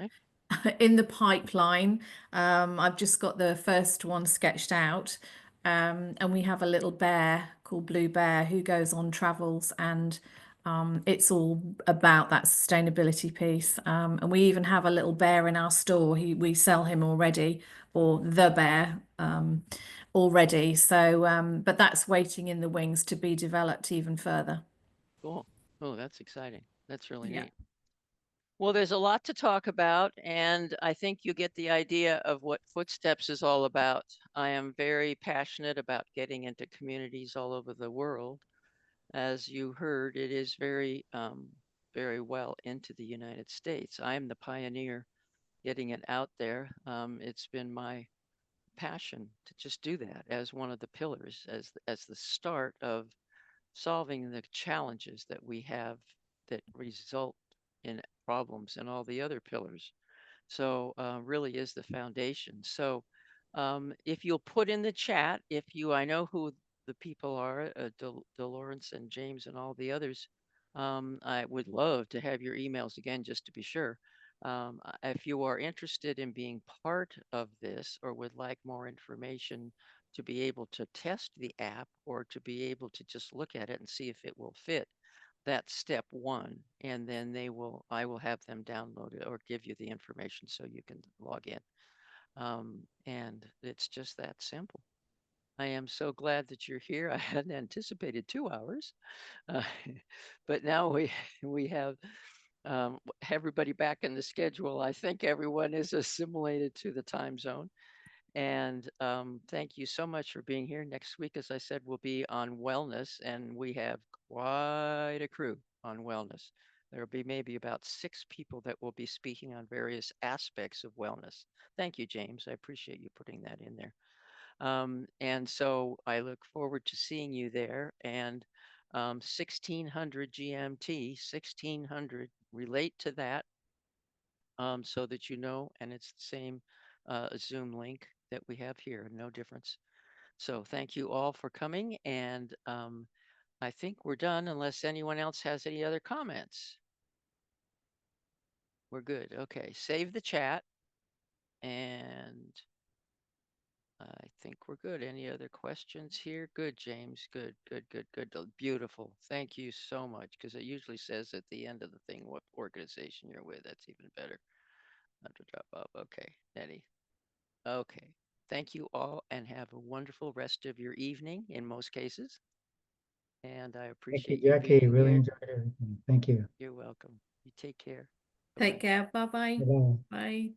in the pipeline. I've just got the first one sketched out, and we have a little bear called Blue Bear who goes on travels and it's all about that sustainability piece. And we even have a little bear in our store. We sell him already, or the bear already. So, but that's waiting in the wings to be developed even further. Cool. Oh, that's exciting. That's really Yeah. neat. Well, there's a lot to talk about, and I think you get the idea of what Footsteps is all about. I am very passionate about getting into communities all over the world. As you heard, it is very, very well into the United States. I'm the pioneer getting it out there. It's been my passion to just do that as one of the pillars, as the start of solving the challenges that we have that result in problems and all the other pillars. So really is the foundation. So if you'll put in the chat, I know who the people are, Dolores and James and all the others. I would love to have your emails again, just to be sure. If you are interested in being part of this or would like more information to be able to test the app or to be able to just look at it and see if it will fit, that's step one. And then I will have them download it or give you the information so you can log in. And it's just that simple. I am so glad that you're here. I hadn't anticipated 2 hours, but now we have everybody back in the schedule. I think everyone is assimilated to the time zone. And thank you so much for being here. Next week, as I said, will be on wellness, and we have quite a crew on wellness. There will be maybe about 6 people that will be speaking on various aspects of wellness. Thank you, James. I appreciate you putting that in there. And so I look forward to seeing you there. And 1600 GMT, 1600, relate to that so that you know, and it's the same Zoom link that we have here, no difference. So thank you all for coming, and I think we're done unless anyone else has any other comments. We're good. Okay, save the chat, and I think we're good. Any other questions here? Good, James. Good. Beautiful. Thank you so much, because it usually says at the end of the thing what organization you're with. That's even better. Not to drop off. Okay, Nettie. Okay. Thank you all, and have a wonderful rest of your evening in most cases. And I Thank you, appreciate you Jackie. being Really here. enjoyed everything. Thank you. You're welcome. You take care. Take care. Bye-bye. Bye-bye. Bye.